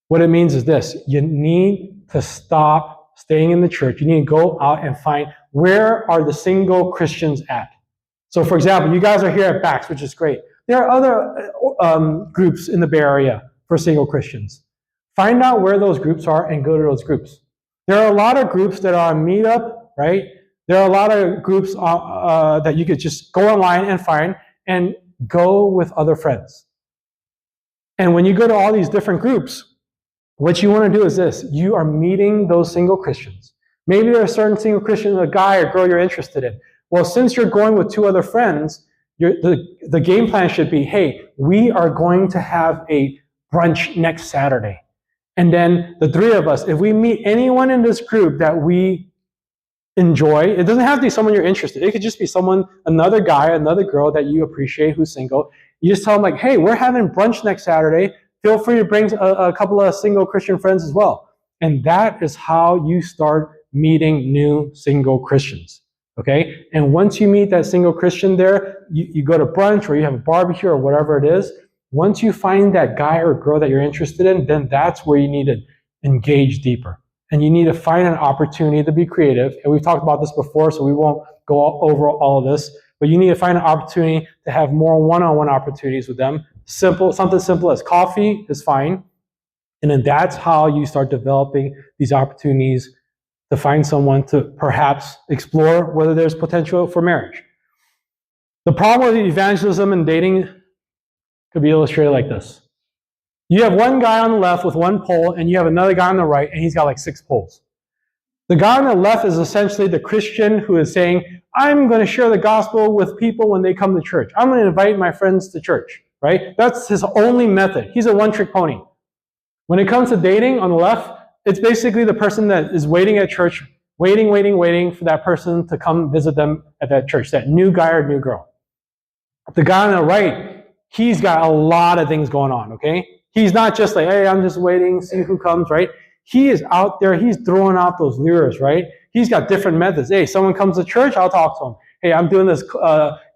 What it means is this: you need to stop staying in the church. You need to go out and find, where are the single Christians at? So for example, you guys are here at BACS, which is great. There are other groups in the Bay Area for single Christians. Find out where those groups are and go to those groups. There are a lot of groups that are on Meetup, right? There are a lot of groups that you could just go online and find and go with other friends. And when you go to all these different groups, what you want to do is this: you are meeting those single Christians. Maybe there are certain single Christians, a guy or girl you're interested in. Well, since you're going with two other friends, the game plan should be, hey, we are going to have a brunch next Saturday. And then the three of us, if we meet anyone in this group that we enjoy, it doesn't have to be someone you're interested in. It could just be someone, another guy, another girl that you appreciate who's single. You just tell them like, hey, we're having brunch next Saturday. Feel free to bring a couple of single Christian friends as well. And that is how you start meeting new single Christians. Okay? And once you meet that single Christian there, you go to brunch or you have a barbecue or whatever it is. Once you find that guy or girl that you're interested in, then that's where you need to engage deeper. And you need to find an opportunity to be creative. And we've talked about this before, so we won't go over all of this. But you need to find an opportunity to have more one-on-one opportunities with them. Something simple as coffee is fine. And then that's how you start developing these opportunities to find someone to perhaps explore whether there's potential for marriage. The problem with evangelism and dating could be illustrated like this. You have one guy on the left with one pole, and you have another guy on the right, and he's got like 6 poles. The guy on the left is essentially the Christian who is saying, I'm going to share the gospel with people when they come to church. I'm going to invite my friends to church, right? That's his only method. He's a one-trick pony. When it comes to dating on the left, it's basically the person that is waiting at church, waiting for that person to come visit them at that church, that new guy or new girl. The guy on the right, he's got a lot of things going on, okay? He's not just like, hey, I'm just waiting, see who comes, right? He is out there, he's throwing out those lures, right? He's got different methods. Hey, someone comes to church, I'll talk to him. Hey, I'm doing this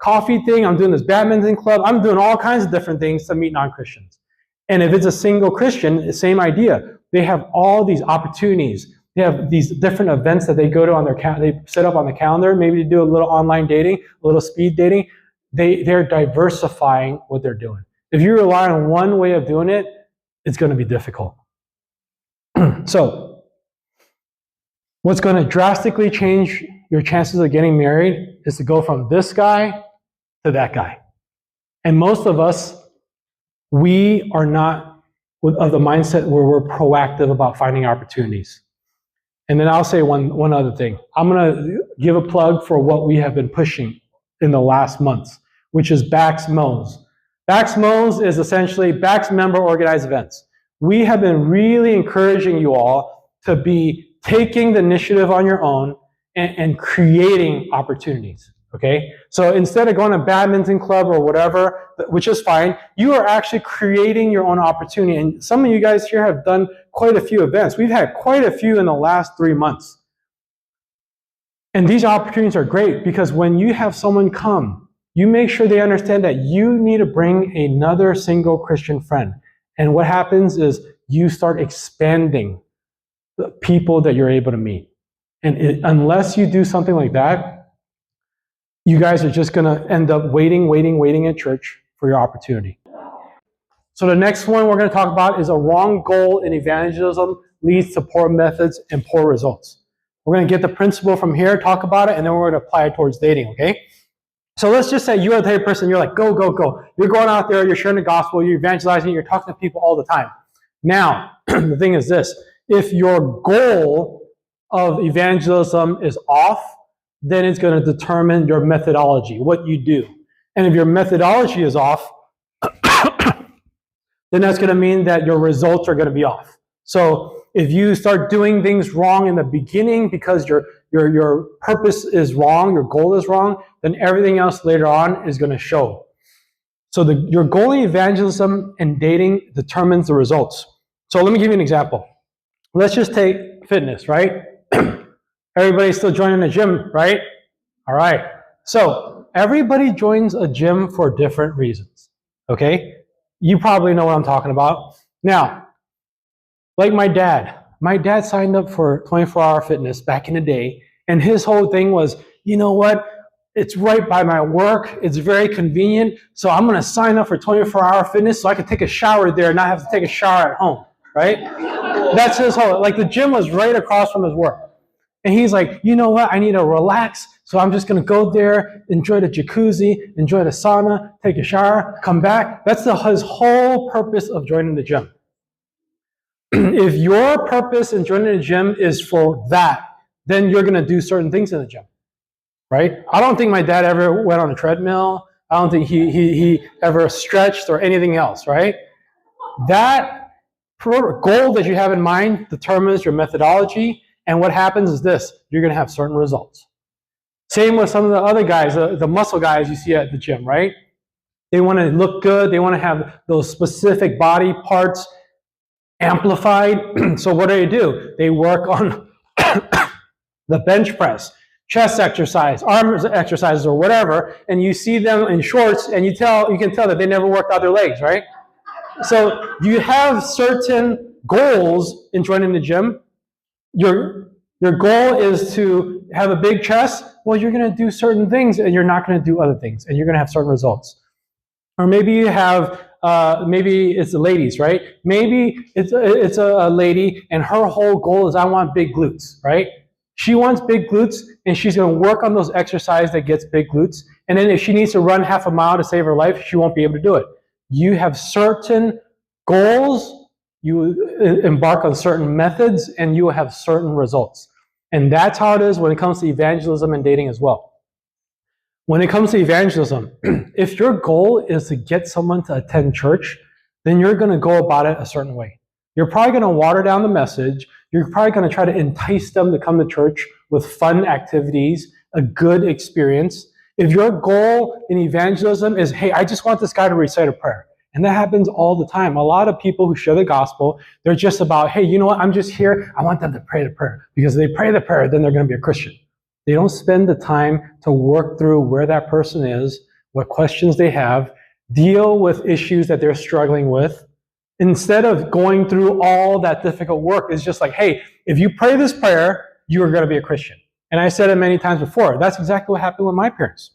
coffee thing, I'm doing this badminton club, I'm doing all kinds of different things to meet non-Christians. And if it's a single Christian, same idea. They have all these opportunities. They have these different events that they go to on their they set up on the calendar, maybe to do a little online dating, a little speed dating. They're diversifying what they're doing. If you rely on one way of doing it, it's going to be difficult. So, what's going to drastically change your chances of getting married is to go from this guy to that guy. And most of us, we are not of the mindset where we're proactive about finding opportunities. And then I'll say one other thing. I'm going to give a plug for what we have been pushing in the last months, which is BACS MOs. BACS MOs is essentially BACS member organized events. We have been really encouraging you all to be taking the initiative on your own and creating opportunities. Okay? So instead of going to badminton club or whatever, which is fine, you are actually creating your own opportunity. And some of you guys here have done quite a few events. We've had quite a few in the last 3 months. And these opportunities are great because when you have someone come, you make sure they understand that you need to bring another single Christian friend. And what happens is you start expanding the people that you're able to meet. And unless you do something like that, you guys are just going to end up waiting at church for your opportunity. So the next one we're going to talk about is a wrong goal in evangelism leads to poor methods and poor results. We're going to get the principle from here, talk about it, and then we're going to apply it towards dating, okay? So let's just say you're the type of person, you're like, go, go, go. You're going out there, you're sharing the gospel, you're evangelizing, you're talking to people all the time. Now, the thing is this, if your goal of evangelism is off, then it's going to determine your methodology, what you do. And if your methodology is off, then that's going to mean that your results are going to be off. So if you start doing things wrong in the beginning because your purpose is wrong, your goal is wrong, then everything else later on is going to show. So your goal in evangelism and dating determines the results. So let me give you an example. Let's just take fitness, right? Everybody's still joining the gym, right? All right. So everybody joins a gym for different reasons, okay? You probably know what I'm talking about. Now, like my dad signed up for 24-hour fitness back in the day, and his whole thing was, you know what? It's right by my work. It's very convenient. So I'm going to sign up for 24-hour fitness so I can take a shower there and not have to take a shower at home, right? That's his whole, like the gym was right across from his work. And he's like, you know what? I need to relax. So I'm just going to go there, enjoy the jacuzzi, enjoy the sauna, take a shower, come back. That's his whole purpose of joining the gym. If your purpose in joining the gym is for that, then you're going to do certain things in the gym, right? I don't think my dad ever went on a treadmill. I don't think he ever stretched or anything else, right? That goal that you have in mind determines your methodology, and what happens is this, you're going to have certain results. Same with some of the other guys, the muscle guys you see at the gym, right? They want to look good. They want to have those specific body parts amplified. So what do? They work on the bench press, chest exercise, arm exercises, or whatever, and you see them in shorts, and you can tell that they never worked out their legs, right? So you have certain goals in joining the gym. Your goal is to have a big chest. Well, you're going to do certain things, and you're not going to do other things, and you're going to have certain results. Or maybe you have, maybe it's the ladies, right? Maybe it's a lady, and her whole goal is, I want big glutes, right? She wants big glutes, and she's going to work on those exercises that gets big glutes. And then if she needs to run half a mile to save her life, she won't be able to do it. You have certain goals, you embark on certain methods, and you will have certain results. And that's how it is when it comes to evangelism and dating as well. When it comes to evangelism, if your goal is to get someone to attend church, then you're going to go about it a certain way. You're probably going to water down the message. You're probably going to try to entice them to come to church with fun activities, a good experience. If your goal in evangelism is, hey, I just want this guy to recite a prayer. And that happens all the time. A lot of people who share the gospel, they're just about, hey, you know what? I'm just here. I want them to pray the prayer. Because if they pray the prayer, then they're going to be a Christian. They don't spend the time to work through where that person is, what questions they have, deal with issues that they're struggling with. Instead of going through all that difficult work, it's just like, hey, if you pray this prayer, you are going to be a Christian. And I said it many times before. That's exactly what happened with my parents.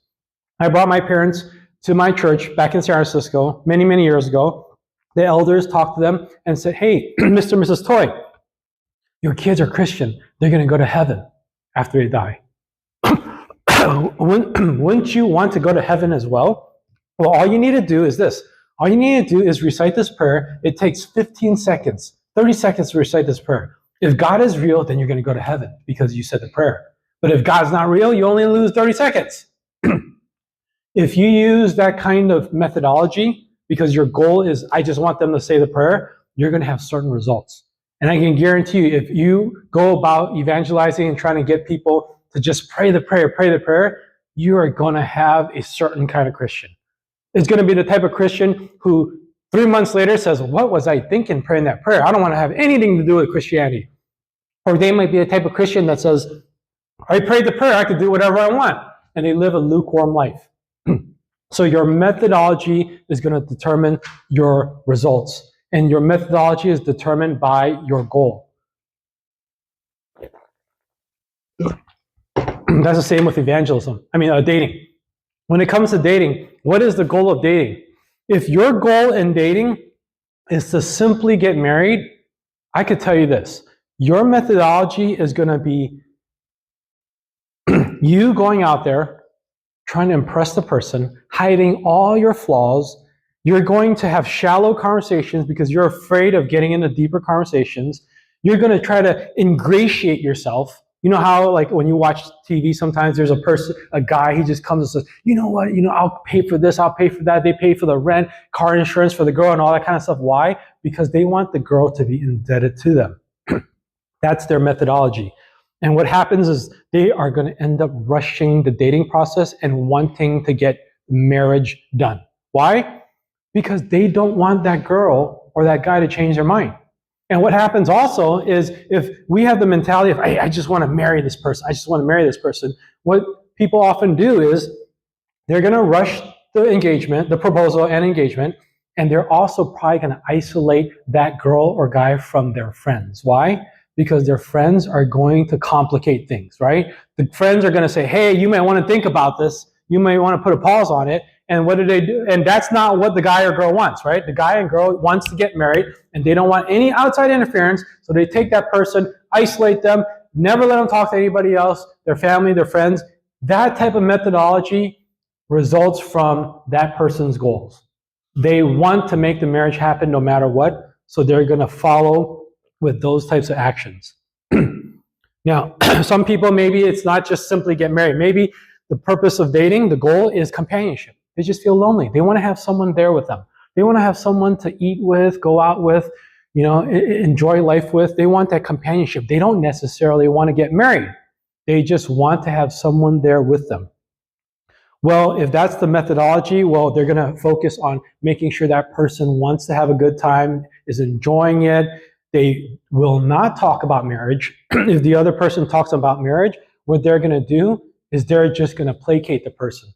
I brought my parents to my church back in San Francisco many, many years ago. The elders talked to them and said, hey, Mr. and Mrs. Toy, your kids are Christian. They're going to go to heaven after they die. Wouldn't you want to go to heaven as well? Well, all you need to do is this. All you need to do is recite this prayer. It takes 15 seconds, 30 seconds to recite this prayer. If God is real, then you're going to go to heaven because you said the prayer. But if God's not real, you only lose 30 seconds. If you use that kind of methodology, because your goal is, I just want them to say the prayer, you're going to have certain results. And I can guarantee you, if you go about evangelizing and trying to get people to just pray the prayer, you are going to have a certain kind of Christian. It's going to be the type of Christian who 3 months later says, what was I thinking praying that prayer? I don't want to have anything to do with Christianity. Or they might be a type of Christian that says, I prayed the prayer, I can do whatever I want. And they live a lukewarm life. So your methodology is going to determine your results. And your methodology is determined by your goal. That's the same with evangelism. Dating. When it comes to dating, what is the goal of dating? If your goal in dating is to simply get married, I could tell you this. Your methodology is going to be you going out there, trying to impress the person, hiding all your flaws. You're going to have shallow conversations because you're afraid of getting into deeper conversations. You're going to try to ingratiate yourself. You know how, like, when you watch TV, sometimes there's a guy, he just comes and says, you know what, I'll pay for this, I'll pay for that. They pay for the rent, car insurance for the girl, and all that kind of stuff. Why? Because they want the girl to be indebted to them. That's their methodology. And what happens is they are going to end up rushing the dating process and wanting to get marriage done. Why? Because they don't want that girl or that guy to change their mind. And what happens also is if we have the mentality of, hey, I just want to marry this person, I just want to marry this person, what people often do is they're going to rush the engagement, the proposal and engagement, and they're also probably going to isolate that girl or guy from their friends. Why? Because their friends are going to complicate things, right? The friends are going to say, hey, you might want to think about this. You might want to put a pause on it. And what do they do? And that's not what the guy or girl wants, right? The guy and girl wants to get married, and they don't want any outside interference. So they take that person, isolate them, never let them talk to anybody else, their family, their friends. That type of methodology results from that person's goals. They want to make the marriage happen no matter what. So they're going to follow with those types of actions. Now, some people, maybe it's not just simply get married. Maybe the purpose of dating, the goal is companionship. They just feel lonely. They want to have someone there with them. They want to have someone to eat with, go out with, enjoy life with. They want that companionship. They don't necessarily want to get married. They just want to have someone there with them. Well, if that's the methodology, well, they're going to focus on making sure that person wants to have a good time, is enjoying it. They will not talk about marriage. If the other person talks about marriage, what they're going to do is they're just going to placate the person.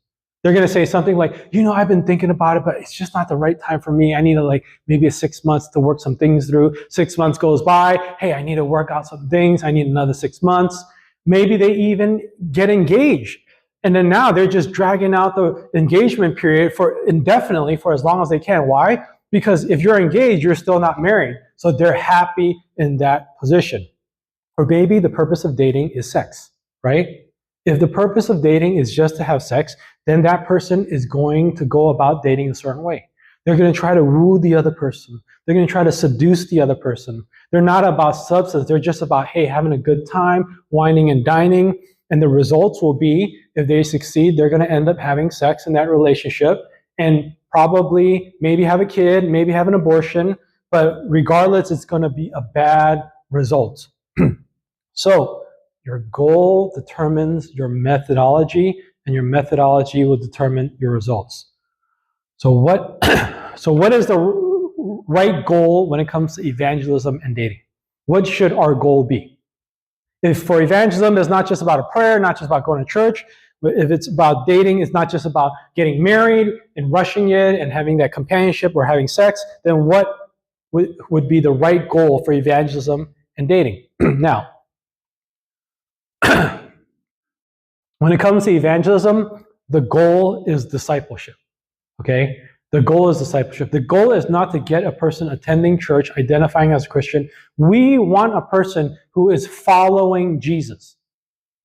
They're going to say something like, I've been thinking about it, but it's just not the right time for me. I need maybe 6 months to work some things through. 6 months goes by. Hey, I need to work out some things. I need another 6 months. Maybe they even get engaged. And then now they're just dragging out the engagement period indefinitely for as long as they can. Why? Because if you're engaged, you're still not married. So they're happy in that position. Or maybe the purpose of dating is sex, right? If the purpose of dating is just to have sex, then that person is going to go about dating a certain way. They're going to try to woo the other person. They're going to try to seduce the other person. They're not about substance. They're just about, hey, having a good time, whining and dining. And the results will be, if they succeed, they're going to end up having sex in that relationship and probably maybe have a kid, maybe have an abortion. But regardless, it's going to be a bad result. So your goal determines your methodology, and your methodology will determine your results. So what is the right goal when it comes to evangelism and dating? What should our goal be? If for evangelism, it's not just about a prayer, not just about going to church, but if it's about dating, it's not just about getting married and rushing it and having that companionship or having sex, then what would be the right goal for evangelism and dating? Now, when it comes to evangelism, the goal is discipleship, okay? The goal is discipleship. The goal is not to get a person attending church, identifying as a Christian. We want a person who is following Jesus,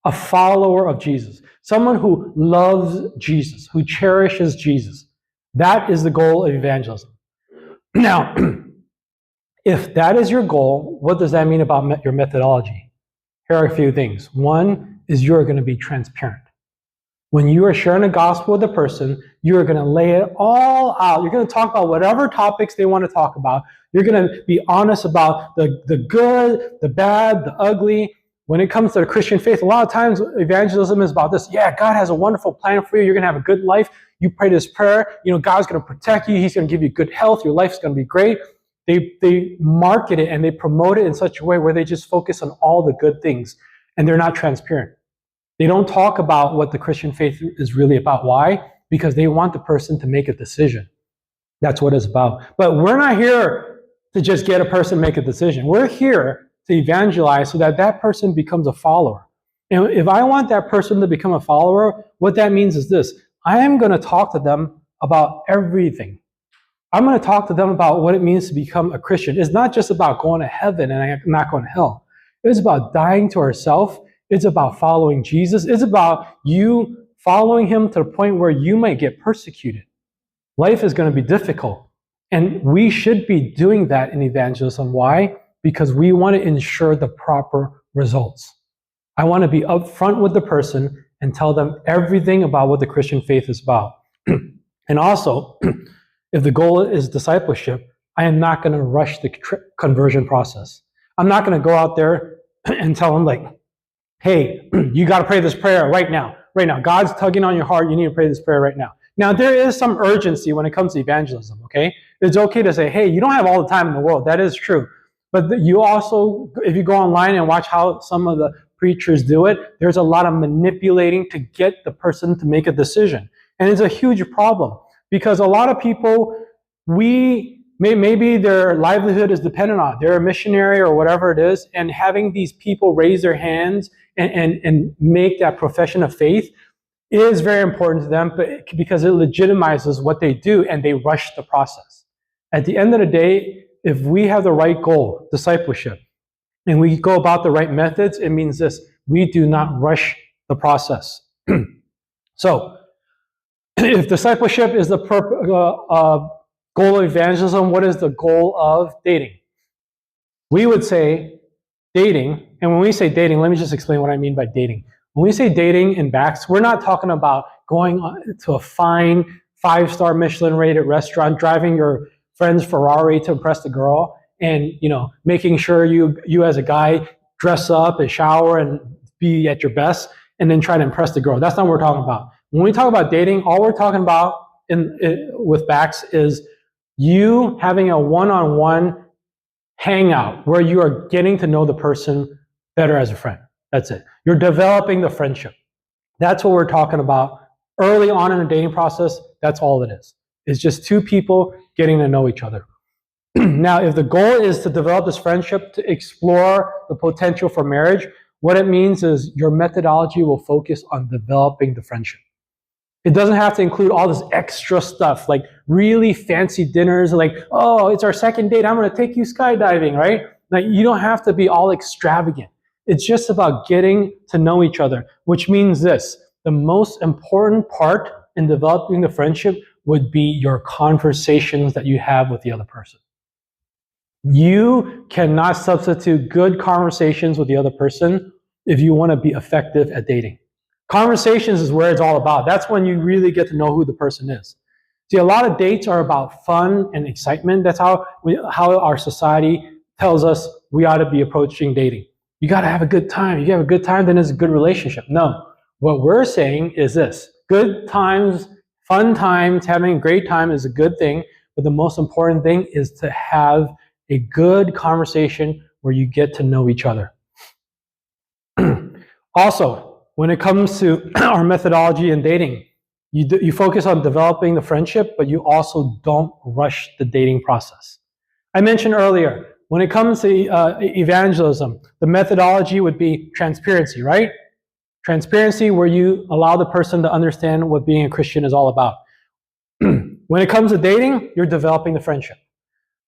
a follower of Jesus, someone who loves Jesus, who cherishes Jesus. That is the goal of evangelism. Now, if that is your goal, what does that mean about your methodology? Here are a few things. One is you're going to be transparent. When you are sharing the gospel with a person, you are going to lay it all out. You're going to talk about whatever topics they want to talk about. You're going to be honest about the good, the bad, the ugly. When it comes to the Christian faith, a lot of times evangelism is about this. Yeah, God has a wonderful plan for you. You're going to have a good life. You pray this prayer. God's going to protect you. He's going to give you good health. Your life's going to be great. They market it and they promote it in such a way where they just focus on all the good things, and they're not transparent. They don't talk about what the Christian faith is really about. Why? Because they want the person to make a decision. That's what it's about. But we're not here to just get a person to make a decision. We're here to evangelize so that that person becomes a follower. And if I want that person to become a follower, what that means is this. I am going to talk to them about everything. I'm going to talk to them about what it means to become a Christian. It's not just about going to heaven and not going to hell. It's about dying to ourselves. It's about following Jesus. It's about you following him to the point where you might get persecuted. Life is going to be difficult. And we should be doing that in evangelism. Why? Because we want to ensure the proper results. I want to be upfront with the person and tell them everything about what the Christian faith is about. And also, if the goal is discipleship, I am not going to rush the conversion process. I'm not going to go out there and tell them like, hey, you got to pray this prayer right now. Right now. God's tugging on your heart. You need to pray this prayer right now. Now, there is some urgency when it comes to evangelism, okay? It's okay to say, hey, you don't have all the time in the world. That is true. But you also, if you go online and watch how some of the preachers do it, there's a lot of manipulating to get the person to make a decision. And it's a huge problem because a lot of people, maybe their livelihood is dependent on it. They're a missionary or whatever it is, and having these people raise their hands and make that profession of faith is very important to them, but because it legitimizes what they do and they rush the process. At the end of the day, if we have the right goal, discipleship, and we go about the right methods, it means this: we do not rush the process. So, if discipleship is the goal of evangelism, what is the goal of dating? We would say dating, and when we say dating, let me just explain what I mean by dating. When we say dating in BACS, we're not talking about going to a fine 5-star Michelin-rated restaurant, driving your friend's Ferrari to impress the girl, and making sure you as a guy dress up and shower and be at your best, and then try to impress the girl. That's not what we're talking about. When we talk about dating, all we're talking about with BACS is you having a one-on-one hangout where you are getting to know the person better as a friend. That's it. You're developing the friendship. That's what we're talking about. Early on in the dating process, that's all it is. It's just two people getting to know each other. Now, if the goal is to develop this friendship, to explore the potential for marriage, what it means is your methodology will focus on developing the friendship. It doesn't have to include all this extra stuff, like really fancy dinners, like, oh, it's our second date, I'm going to take you skydiving, right? Like, you don't have to be all extravagant. It's just about getting to know each other, which means this: the most important part in developing the friendship would be your conversations that you have with the other person. You cannot substitute good conversations with the other person if you want to be effective at dating. Conversations is where it's all about. That's when you really get to know who the person is. See, a lot of dates are about fun and excitement. That's how our society tells us we ought to be approaching dating. You got to have a good time. If you have a good time, then it's a good relationship. No. What we're saying is this: good times, fun times, having a great time is a good thing, but the most important thing is to have a good conversation where you get to know each other. Also, when it comes to our methodology in dating, you focus on developing the friendship, but you also don't rush the dating process. I mentioned earlier, when it comes to evangelism, the methodology would be transparency, right? Transparency, where you allow the person to understand what being a Christian is all about. When it comes to dating, you're developing the friendship.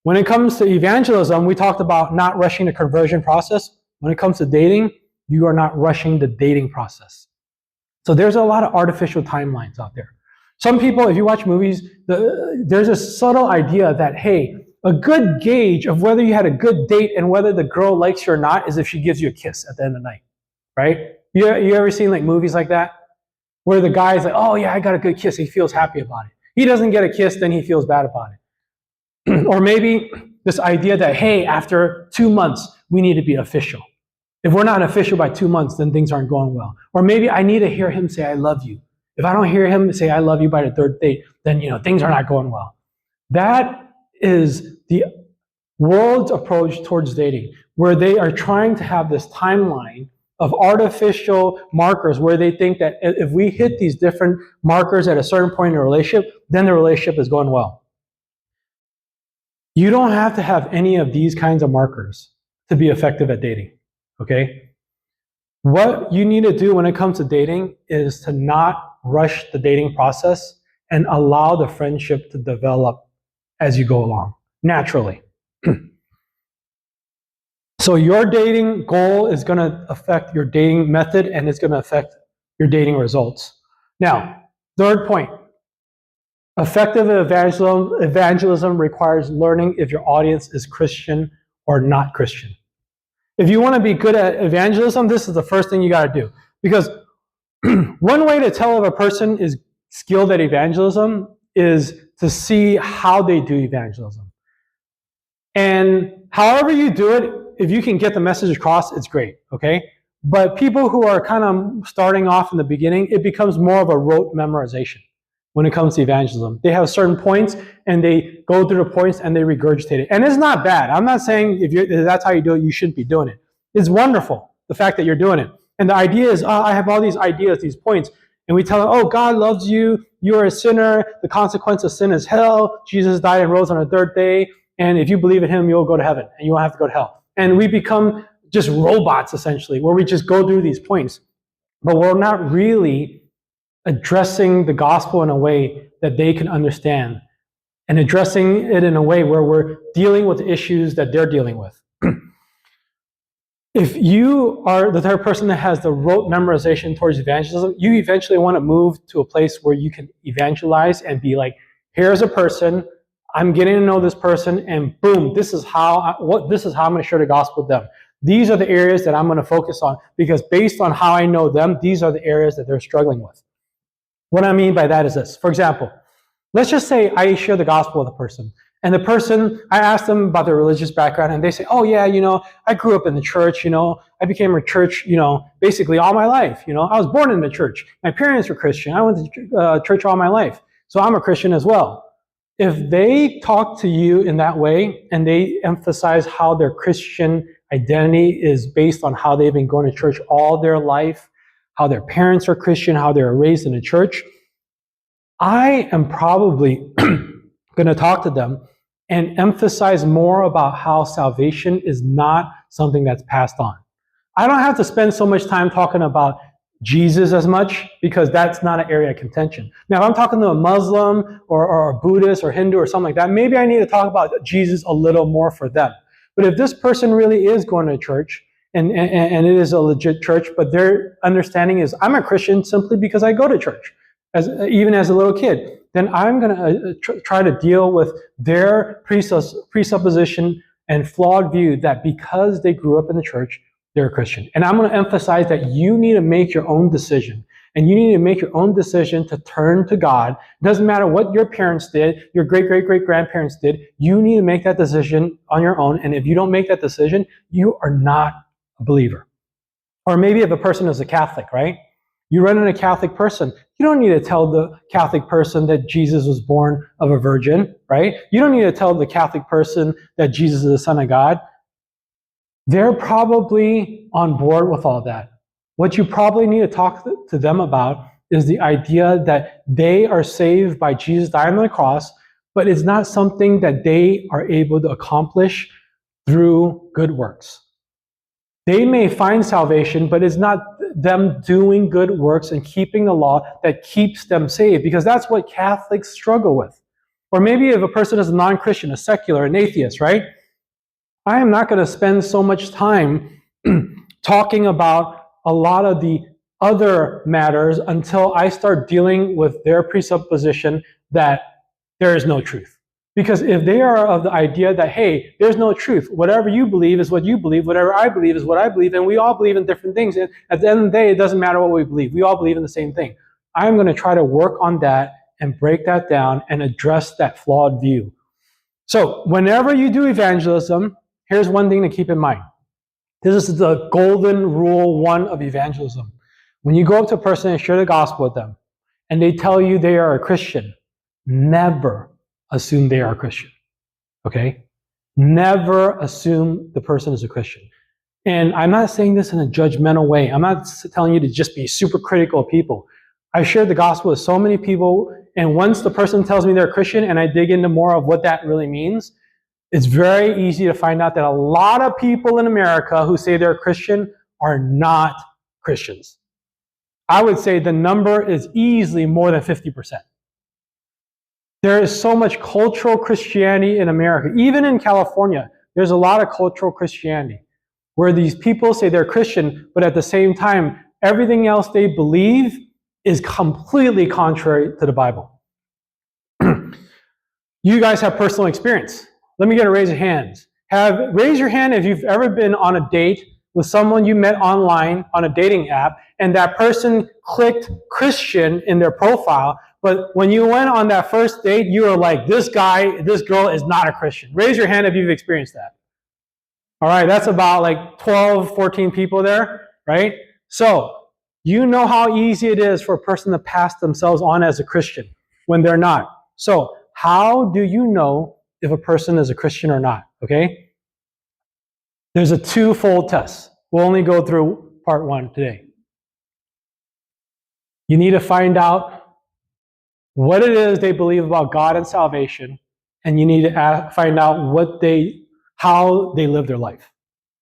When it comes to evangelism, we talked about not rushing the conversion process. When it comes to dating, you are not rushing the dating process. So there's a lot of artificial timelines out there. Some people, if you watch movies, there's a subtle idea that, hey, a good gauge of whether you had a good date and whether the girl likes you or not is if she gives you a kiss at the end of the night, right? You ever seen like movies like that? Where the guy's like, oh yeah, I got a good kiss. He feels happy about it. He doesn't get a kiss, then he feels bad about it. Or maybe this idea that, hey, after 2 months, we need to be official. If we're not official by 2 months, then things aren't going well. Or maybe I need to hear him say, I love you. If I don't hear him say, I love you by the 3rd date, then things are not going well. That is the world's approach towards dating, where they are trying to have this timeline of artificial markers where they think that if we hit these different markers at a certain point in a relationship, then the relationship is going well. You don't have to have any of these kinds of markers to be effective at dating, okay? What you need to do when it comes to dating is to not rush the dating process and allow the friendship to develop as you go along, naturally. So your dating goal is going to affect your dating method, and it's going to affect your dating results. Now, third point. Effective evangelism requires learning if your audience is Christian or not Christian. If you want to be good at evangelism, this is the first thing you got to do. Because one way to tell if a person is skilled at evangelism is to see how they do evangelism. And however you do it, if you can get the message across, it's great, okay? But people who are kind of starting off in the beginning, it becomes more of a rote memorization when it comes to evangelism. They have certain points, and they go through the points, and they regurgitate it. And it's not bad. I'm not saying if that's how you do it, you shouldn't be doing it. It's wonderful, the fact that you're doing it. And the idea is, I have all these ideas, these points, and we tell them, oh, God loves you, you're a sinner, the consequence of sin is hell, Jesus died and rose on the third day, and if you believe in him, you'll go to heaven, and you won't have to go to hell. And we become just robots, essentially, where we just go through these points. But we're not really addressing the gospel in a way that they can understand, and addressing it in a way where we're dealing with issues that they're dealing with. If you are the type of person that has the rote memorization towards evangelism, you eventually want to move to a place where you can evangelize and be like, here's a person, I'm getting to know this person, and boom, this is how I'm going to share the gospel with them. These are the areas that I'm going to focus on, because based on how I know them, these are the areas that they're struggling with. What I mean by that is this. For example, let's just say I share the gospel with a person, and the person, I ask them about their religious background, and they say, oh yeah, I grew up in the church, I became a church, basically all my life, I was born in the church. My parents were Christian. I went to church all my life. So I'm a Christian as well. If they talk to you in that way, and they emphasize how their Christian identity is based on how they've been going to church all their life, how their parents are Christian, how they were raised in the church, I am probably going to talk to them and emphasize more about how salvation is not something that's passed on. I don't have to spend so much time talking about Jesus as much, because that's not an area of contention. Now, if I'm talking to a Muslim or a Buddhist or Hindu or something like that, maybe I need to talk about Jesus a little more for them. But if this person really is going to church, and it is a legit church, but their understanding is, I'm a Christian simply because I go to church, even as a little kid, then I'm going to try to deal with their presupposition and flawed view that because they grew up in the church, they're a Christian. And I'm going to emphasize that you need to make your own decision. And you need to make your own decision to turn to God. It doesn't matter what your parents did, your great-great-great-grandparents did. You need to make that decision on your own. And if you don't make that decision, you are not a believer. Or maybe if a person is a Catholic, right? You run into a Catholic person. You don't need to tell the Catholic person that Jesus was born of a virgin, right? You don't need to tell the Catholic person that Jesus is the Son of God. They're probably on board with all that. What you probably need to talk to them about is the idea that they are saved by Jesus dying on the cross, but it's not something that they are able to accomplish through good works. They may find salvation, but it's not them doing good works and keeping the law that keeps them saved, because that's what Catholics struggle with. Or maybe if a person is a non-Christian, a secular, an atheist, right? I am not going to spend so much time talking about a lot of the other matters until I start dealing with their presupposition that there is no truth. Because if they are of the idea that, hey, there's no truth, whatever you believe is what you believe, whatever I believe is what I believe, and we all believe in different things. And at the end of the day, it doesn't matter what we believe. We all believe in the same thing. I'm going to try to work on that and break that down and address that flawed view. So whenever you do evangelism, here's one thing to keep in mind. This is the golden rule 1 of evangelism. When you go up to a person and share the gospel with them, and they tell you they are a Christian, never assume they are a Christian. Okay? Never assume the person is a Christian. And I'm not saying this in a judgmental way. I'm not telling you to just be super critical of people. I've shared the gospel with so many people, and once the person tells me they're a Christian and I dig into more of what that really means, it's very easy to find out that a lot of people in America who say they're Christian are not Christians. I would say the number is easily more than 50%. There is so much cultural Christianity in America. Even in California, there's a lot of cultural Christianity where these people say they're Christian, but at the same time, everything else they believe is completely contrary to the Bible. You guys have personal experience. Let me get a raise of hands. Raise your hand if you've ever been on a date with someone you met online on a dating app, and that person clicked Christian in their profile, but when you went on that first date, you were like, this girl is not a Christian. Raise your hand if you've experienced that. All right, that's about like 12, 14 people there, right? So, you know how easy it is for a person to pass themselves on as a Christian when they're not. So, how do you know if a person is a Christian or not? Okay? There's a twofold test. We'll only go through part one today. You need to find out what it is they believe about God and salvation, and you need to find out how they live their life.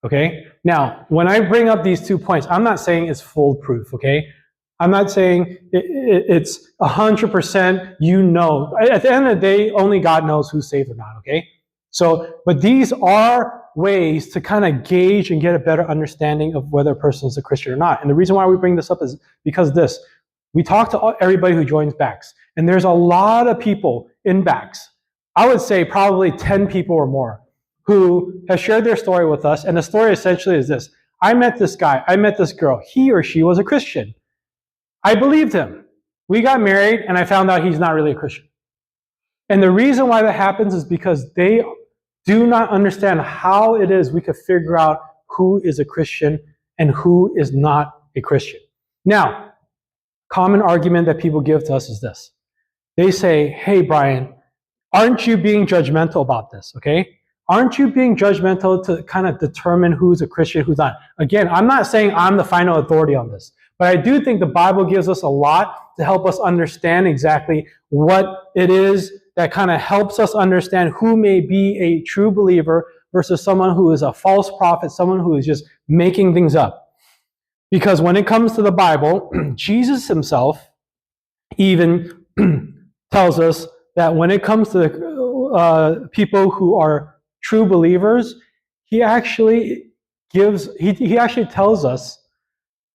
Okay? Now, when I bring up these 2 points, I'm not saying it's foolproof, okay? I'm not saying it's 100% you know. At the end of the day, only God knows who's saved or not, okay? So, but these are ways to kind of gauge and get a better understanding of whether a person is a Christian or not. And the reason why we bring this up is because we talk to everybody who joins BACS, and there's a lot of people in BACS. I would say probably 10 people or more who have shared their story with us, and the story essentially is this. I met this guy, I met this girl. He or she was a Christian. I believed him. We got married, and I found out he's not really a Christian. And the reason why that happens is because they do not understand how it is we could figure out who is a Christian and who is not a Christian. Now, common argument that people give to us is this. They say, hey, Brian, aren't you being judgmental about this, okay? Aren't you being judgmental to kind of determine who's a Christian, who's not? Again, I'm not saying I'm the final authority on this, but I do think the Bible gives us a lot to help us understand exactly what it is that kind of helps us understand who may be a true believer versus someone who is a false prophet, someone who is just making things up. Because when it comes to the Bible, Jesus himself even tells us that when it comes to the people who are true believers, he actually tells us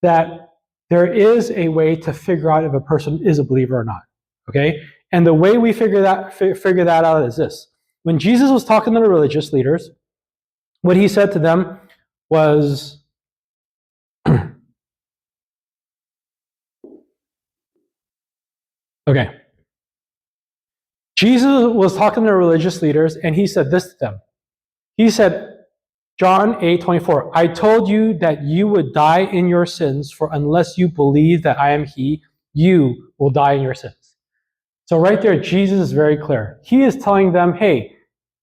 that there is a way to figure out if a person is a believer or not. Okay? And the way we figure that out is this. When Jesus was talking to the religious leaders, what he said to them was, okay. Jesus was talking to the religious leaders, and he said this to them. He said, John 8:24, I told you that you would die in your sins, for unless you believe that I am he, you will die in your sins. So right there, Jesus is very clear. He is telling them, hey,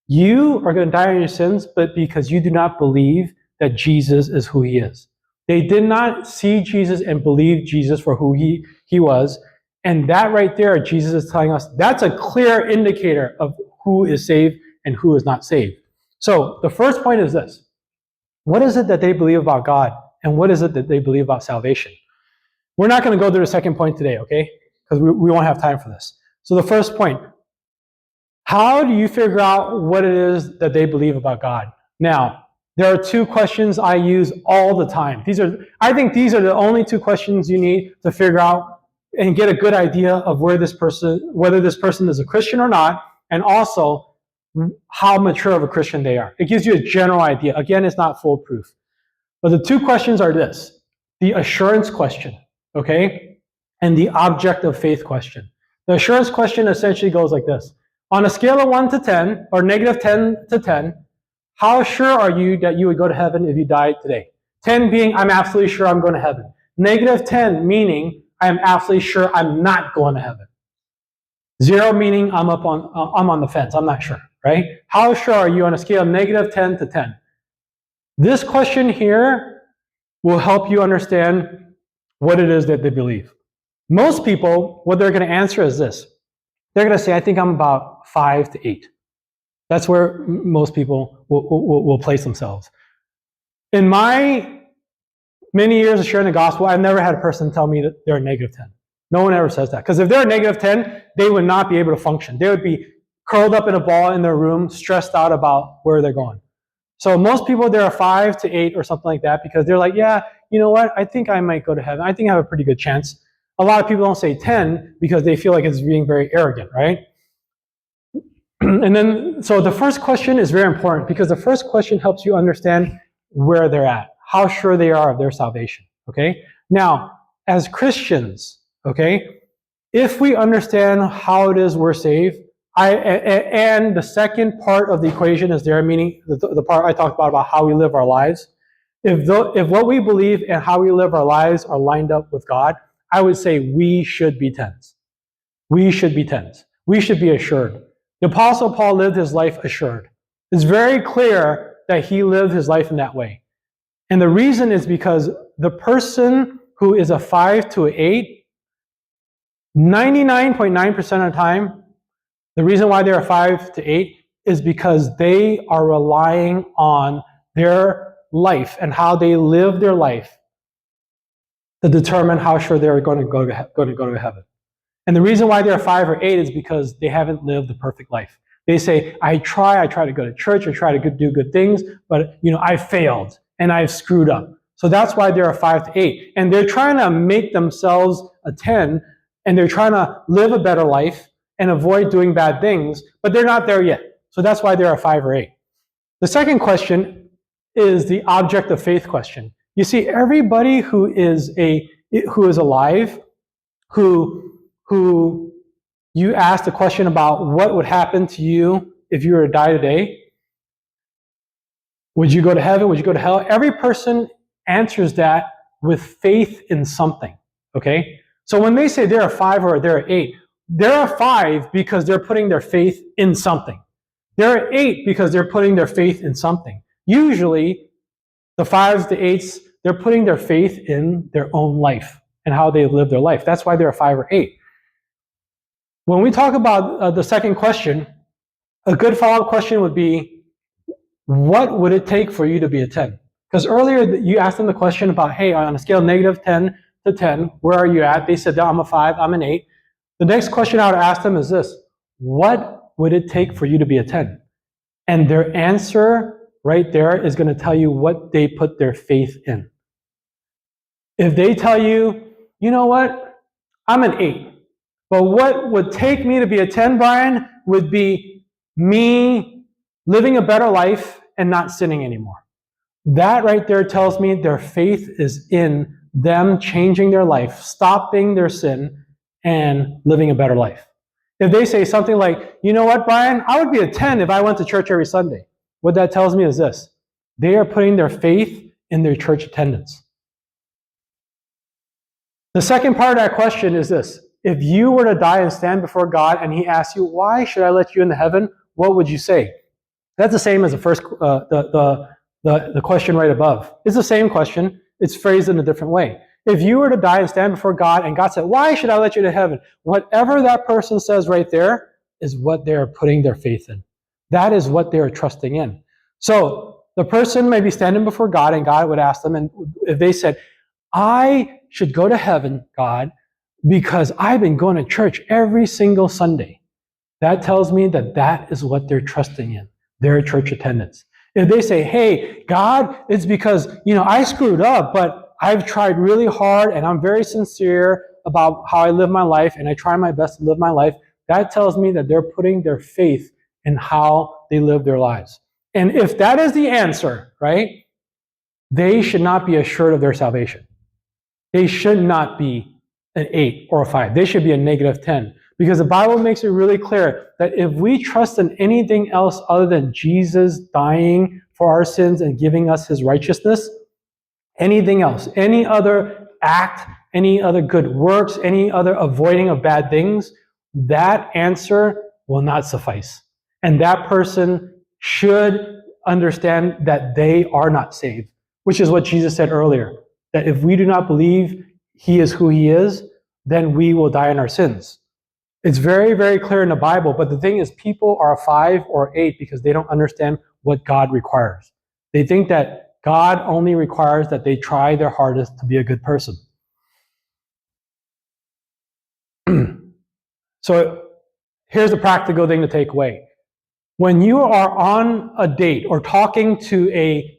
you are going to die in your sins, but because you do not believe that Jesus is who he is. They did not see Jesus and believe Jesus for who he was. And that right there, Jesus is telling us, that's a clear indicator of who is saved and who is not saved. So the first point is this. What is it that they believe about God? And what is it that they believe about salvation? We're not going to go through the second point today, okay? Because we won't have time for this. So the first point, how do you figure out what it is that they believe about God? Now, there are two questions I use all the time. I think these are the only two questions you need to figure out and get a good idea of whether this person is a Christian or not, and also how mature of a Christian they are. It gives you a general idea. Again, it's not foolproof. But the two questions are this: the assurance question, okay, and the object of faith question. The assurance question essentially goes like this. On a scale of 1 to 10, or negative 10 to 10, how sure are you that you would go to heaven if you died today? 10 being, I'm absolutely sure I'm going to heaven. Negative 10 meaning, I am absolutely sure I'm not going to heaven. 0 meaning, I'm on the fence. I'm not sure, right? How sure are you on a scale of negative 10 to 10? This question here will help you understand what it is that they believe. Most people, what they're going to answer is this. They're going to say, I think I'm about 5 to 8. That's where most people will place themselves. In my many years of sharing the gospel, I've never had a person tell me that they're a negative 10. No one ever says that. Because if they're a negative 10, they would not be able to function. They would be curled up in a ball in their room, stressed out about where they're going. So most people, they're a 5 to 8 or something like that because they're like, yeah, you know what? I think I might go to heaven. I think I have a pretty good chance. A lot of people don't say 10 because they feel like it's being very arrogant, right? And then, so the first question is very important because the first question helps you understand where they're at, how sure they are of their salvation, okay? Now, as Christians, okay, if we understand how it is we're saved, and the second part of the equation is there, meaning the part I talked about how we live our lives. If what we believe and how we live our lives are lined up with God, I would say we should be 10s. We should be 10s. We should be assured. The Apostle Paul lived his life assured. It's very clear that he lived his life in that way. And the reason is because the person who is a 5 to an 8, 99.9% of the time, the reason why they're a 5 to 8 is because they are relying on their life and how they live their life to determine how sure they're going to go to heaven. And the reason why they're a 5 or 8 is because they haven't lived the perfect life. They say, I try to go to church, I try to do good things, but I failed and I've screwed up. So that's why they're a 5 to 8. And they're trying to make themselves a 10, and they're trying to live a better life and avoid doing bad things, but they're not there yet. So that's why they're a 5 or 8. The second question is the object of faith question. You see, everybody who is alive, who you ask the question about what would happen to you if you were to die today, would you go to heaven? Would you go to hell? Every person answers that with faith in something, okay? So when they say they're a 5 or they're an 8, they're a 5 because they're putting their faith in something. They're an 8 because they're putting their faith in something. Usually, the 5s, the 8s, they're putting their faith in their own life and how they live their life. That's why they're a 5 or 8. When we talk about the second question, a good follow-up question would be, what would it take for you to be a 10? Because earlier you asked them the question about, hey, on a scale of negative 10 to 10, where are you at? They said, I'm a 5, I'm an 8. The next question I would ask them is this: what would it take for you to be a 10? And their answer right there is going to tell you what they put their faith in. If they tell you, you know what, I'm an 8, but what would take me to be a 10, Brian, would be me living a better life and not sinning anymore. That right there tells me their faith is in them changing their life, stopping their sin, and living a better life. If they say something like, you know what, Brian, I would be a 10 if I went to church every Sunday. What that tells me is this: they are putting their faith in their church attendance. The second part of that question is this: if you were to die and stand before God and he asks you, why should I let you into heaven? What would you say? That's the same as the first, the question right above. It's the same question. It's phrased in a different way. If you were to die and stand before God and God said, why should I let you to heaven? Whatever that person says right there is what they're putting their faith in. That is what they're trusting in. So the person may be standing before God and God would ask them, and if they said, I should go to heaven, God, because I've been going to church every single Sunday. That tells me that that is what they're trusting in, their church attendance. If they say, hey, God, it's because, I screwed up, but I've tried really hard and I'm very sincere about how I live my life and I try my best to live my life, that tells me that they're putting their faith in how they live their lives. And if that is the answer, right, they should not be assured of their salvation. They should not be an 8 or a 5. They should be a negative 10. Because the Bible makes it really clear that if we trust in anything else other than Jesus dying for our sins and giving us his righteousness, anything else, any other act, any other good works, any other avoiding of bad things, that answer will not suffice. And that person should understand that they are not saved, which is what Jesus said earlier, that if we do not believe he is who he is, then we will die in our sins. It's very, very clear in the Bible, but the thing is, people are a 5 or 8 because they don't understand what God requires. They think that God only requires that they try their hardest to be a good person. So here's a practical thing to take away. When you are on a date or talking to a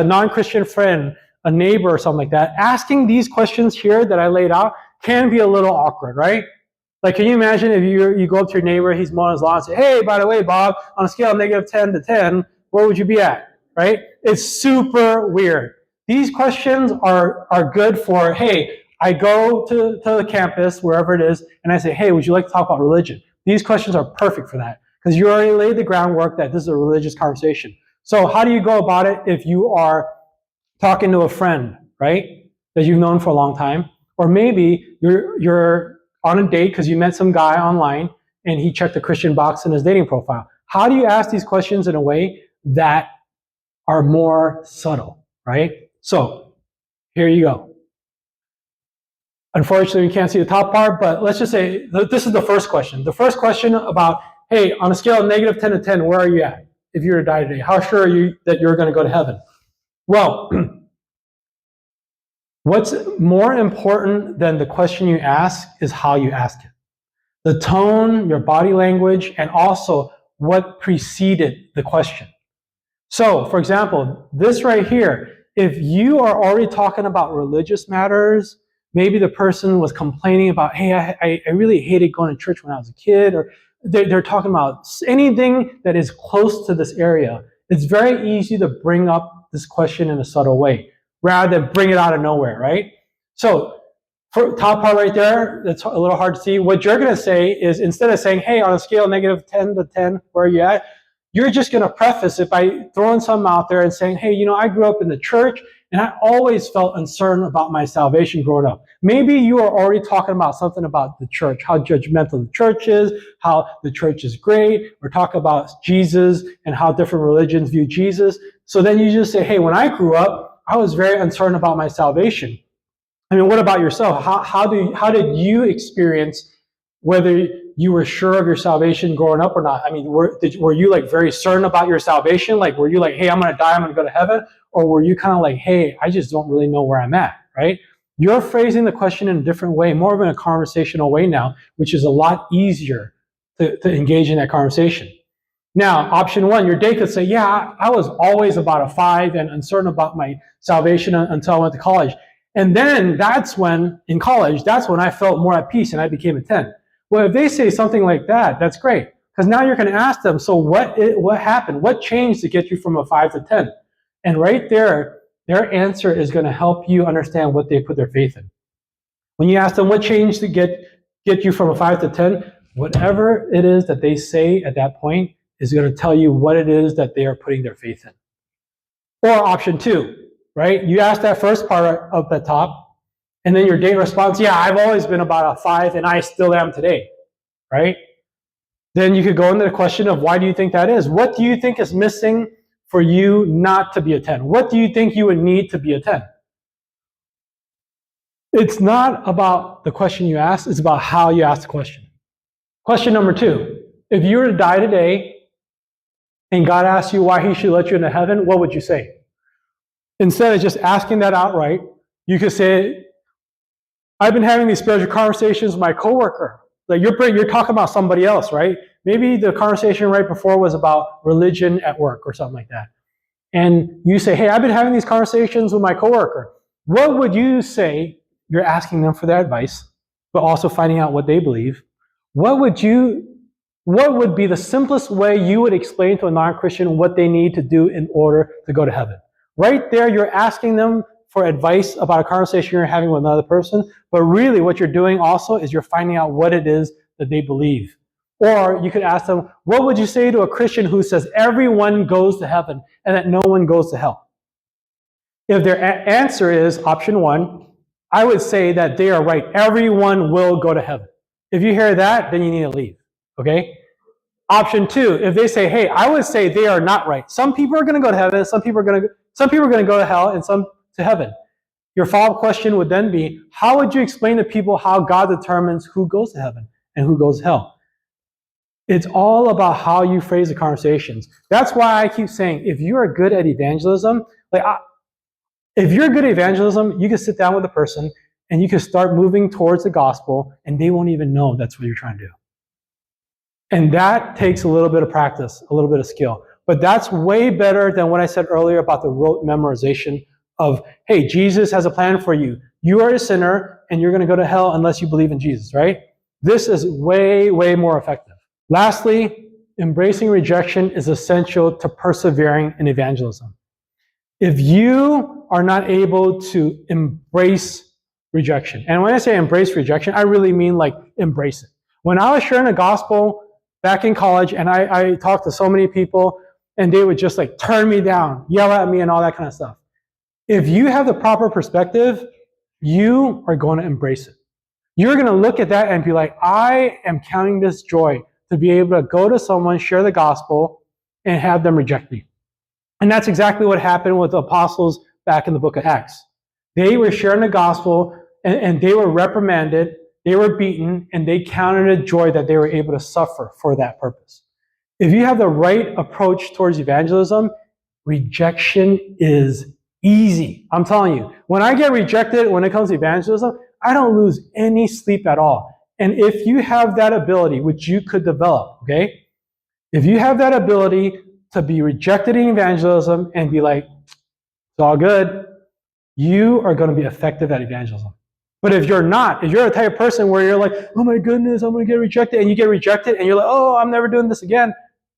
non-Christian friend, a neighbor or something like that, asking these questions here that I laid out can be a little awkward, right? Like, can you imagine if you go up to your neighbor, he's mowing his lawn, and say, hey, by the way, Bob, on a scale of -10 to 10, where would you be at, right? It's super weird. These questions are good for, hey, I go to the campus, wherever it is, and I say, hey, would you like to talk about religion? These questions are perfect for that because you already laid the groundwork that this is a religious conversation. So how do you go about it if you are talking to a friend, right, that you've known for a long time? Or maybe you're on a date because you met some guy online and he checked the Christian box in his dating profile. How do you ask these questions in a way that are more subtle, right? So here you go. Unfortunately, we can't see the top part, but let's just say this is the first question. The first question about, hey, on a scale of -10 to 10, where are you at if you were to die today? How sure are you that you're going to go to heaven? Well, what's more important than the question you ask is how you ask it. The tone, your body language, and also what preceded the question. So, for example, this right here, if you are already talking about religious matters, maybe the person was complaining about, hey, I really hated going to church when I was a kid, or they're talking about anything that is close to this area. It's very easy to bring up this question in a subtle way, rather than bring it out of nowhere, right? So, for top part right there, that's a little hard to see. What you're going to say is, instead of saying, hey, on a scale of -10 to 10, where are you at? You're just going to preface it by throwing something out there and saying, hey, I grew up in the church and I always felt uncertain about my salvation growing up. Maybe you are already talking about something about the church, how judgmental the church is, how the church is great, or talk about Jesus and how different religions view Jesus. So then you just say, hey, when I grew up, I was very uncertain about my salvation. I mean, what about yourself? How did you experience whether you were sure of your salvation growing up or not? I mean, were you like very certain about your salvation? Like, were you like, hey, I'm going to die, I'm going to go to heaven? Or were you kind of like, hey, I just don't really know where I'm at, right? You're phrasing the question in a different way, more of in a conversational way now, which is a lot easier to engage in that conversation. Now, option one, your date could say, yeah, I was always about a 5 and uncertain about my salvation until I went to college. And then that's when, in college, that's when I felt more at peace and I became a 10. Well, if they say something like that, that's great. Because now you're going to ask them, so what happened? What changed to get you from a 5 to 10? And right there, their answer is going to help you understand what they put their faith in. When you ask them what changed to get you from a 5 to 10, whatever it is that they say at that point is going to tell you what it is that they are putting their faith in. Or option two, right? You ask that first part up at top, and then your date responds, yeah, I've always been about a 5, and I still am today, right? Then you could go into the question of, why do you think that is? What do you think is missing for you not to be a 10? What do you think you would need to be a 10? It's not about the question you ask, it's about how you ask the question. Question number 2, if you were to die today and God asked you why he should let you into heaven, what would you say? Instead of just asking that outright, you could say, I've been having these spiritual conversations with my coworker. Like you're talking about somebody else, right? Maybe the conversation right before was about religion at work or something like that. And you say, hey, I've been having these conversations with my coworker. What would you say? You're asking them for their advice, but also finding out what they believe. What would be the simplest way you would explain to a non-Christian what they need to do in order to go to heaven? Right there, you're asking them for advice about a conversation you're having with another person, but really what you're doing also is you're finding out what it is that they believe. Or you could ask them, what would you say to a Christian who says everyone goes to heaven and that no one goes to hell? If their answer is option 1, I would say that they are right. Everyone will go to heaven. If you hear that, then you need to leave, okay? Option 2, if they say, hey, I would say they are not right. Some people are going to go to heaven, some people are going to go to hell, and some to heaven. Your follow-up question would then be, how would you explain to people how God determines who goes to heaven and who goes to hell? It's all about how you phrase the conversations. That's why I keep saying, if you are good at evangelism, if you're good at evangelism, you can sit down with a person and you can start moving towards the gospel and they won't even know that's what you're trying to do. And that takes a little bit of practice, a little bit of skill. But that's way better than what I said earlier about the rote memorization of, hey, Jesus has a plan for you. You are a sinner and you're going to go to hell unless you believe in Jesus, right? This is way, way more effective. Lastly, embracing rejection is essential to persevering in evangelism. If you are not able to embrace rejection, and when I say embrace rejection, I really mean like embrace it. When I was sharing the gospel back in college, and I talked to so many people, and they would just like turn me down, yell at me, and all that kind of stuff. If you have the proper perspective, you are going to embrace it. You're going to look at that and be like, I am counting this joy to be able to go to someone, share the gospel, and have them reject me. And that's exactly what happened with the apostles back in the book of Acts. They were sharing the gospel, and they were reprimanded, they were beaten, and they counted it joy that they were able to suffer for that purpose. If you have the right approach towards evangelism, rejection is easy. I'm telling you, when I get rejected when it comes to evangelism, I don't lose any sleep at all. And if you have that ability, which you could develop, okay? If you have that ability to be rejected in evangelism and be like, it's all good, you are going to be effective at evangelism. But if you're not, if you're a type of person where you're like, oh my goodness, I'm going to get rejected, and you get rejected and you're like, oh, I'm never doing this again,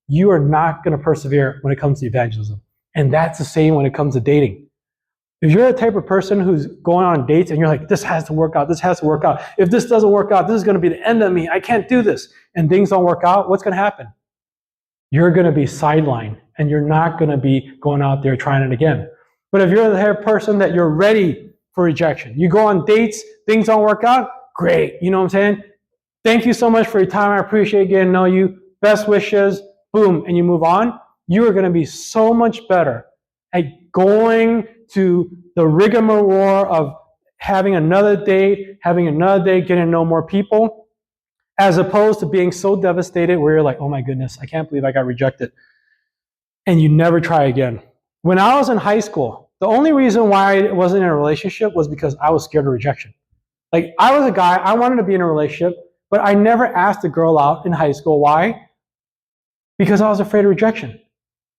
you are not going to persevere when it comes to evangelism. And that's the same when it comes to dating. If you're a type of person who's going on dates and you're like, this has to work out, this has to work out. If this doesn't work out, this is going to be the end of me. I can't do this. And things don't work out, what's going to happen? You're going to be sidelined and you're not going to be going out there trying it again. But if you're the type of person that you're ready for rejection, you go on dates, things don't work out, great. You know what I'm saying? Thank you so much for your time. I appreciate getting to know you. Best wishes, boom, and you move on. You are going to be so much better at going to the rigmarole of having another date, getting to know more people, as opposed to being so devastated where you're like, oh my goodness, I can't believe I got rejected. And you never try again. When I was in high school, the only reason why I wasn't in a relationship was because I was scared of rejection. Like, I was a guy, I wanted to be in a relationship, but I never asked a girl out in high school. Why? Because I was afraid of rejection.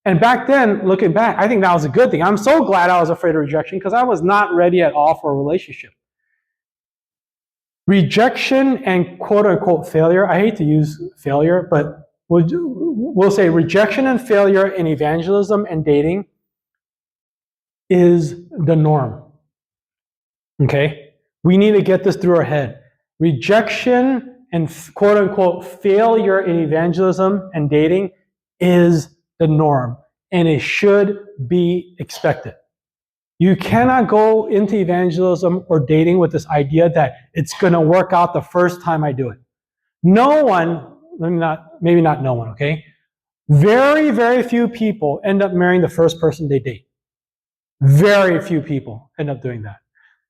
And back then, looking back, I think that was a good thing. I'm so glad I was afraid of rejection because I was not ready at all for a relationship. Rejection and quote-unquote failure, I hate to use failure, but we'll say rejection and failure in evangelism and dating is the norm. Okay? We need to get this through our head. Rejection and quote-unquote failure in evangelism and dating is the norm, and it should be expected. You cannot go into evangelism or dating with this idea that it's going to work out the first time I do it. No one, maybe not no one, okay? Very, very few people end up marrying the first person they date. Very few people end up doing that.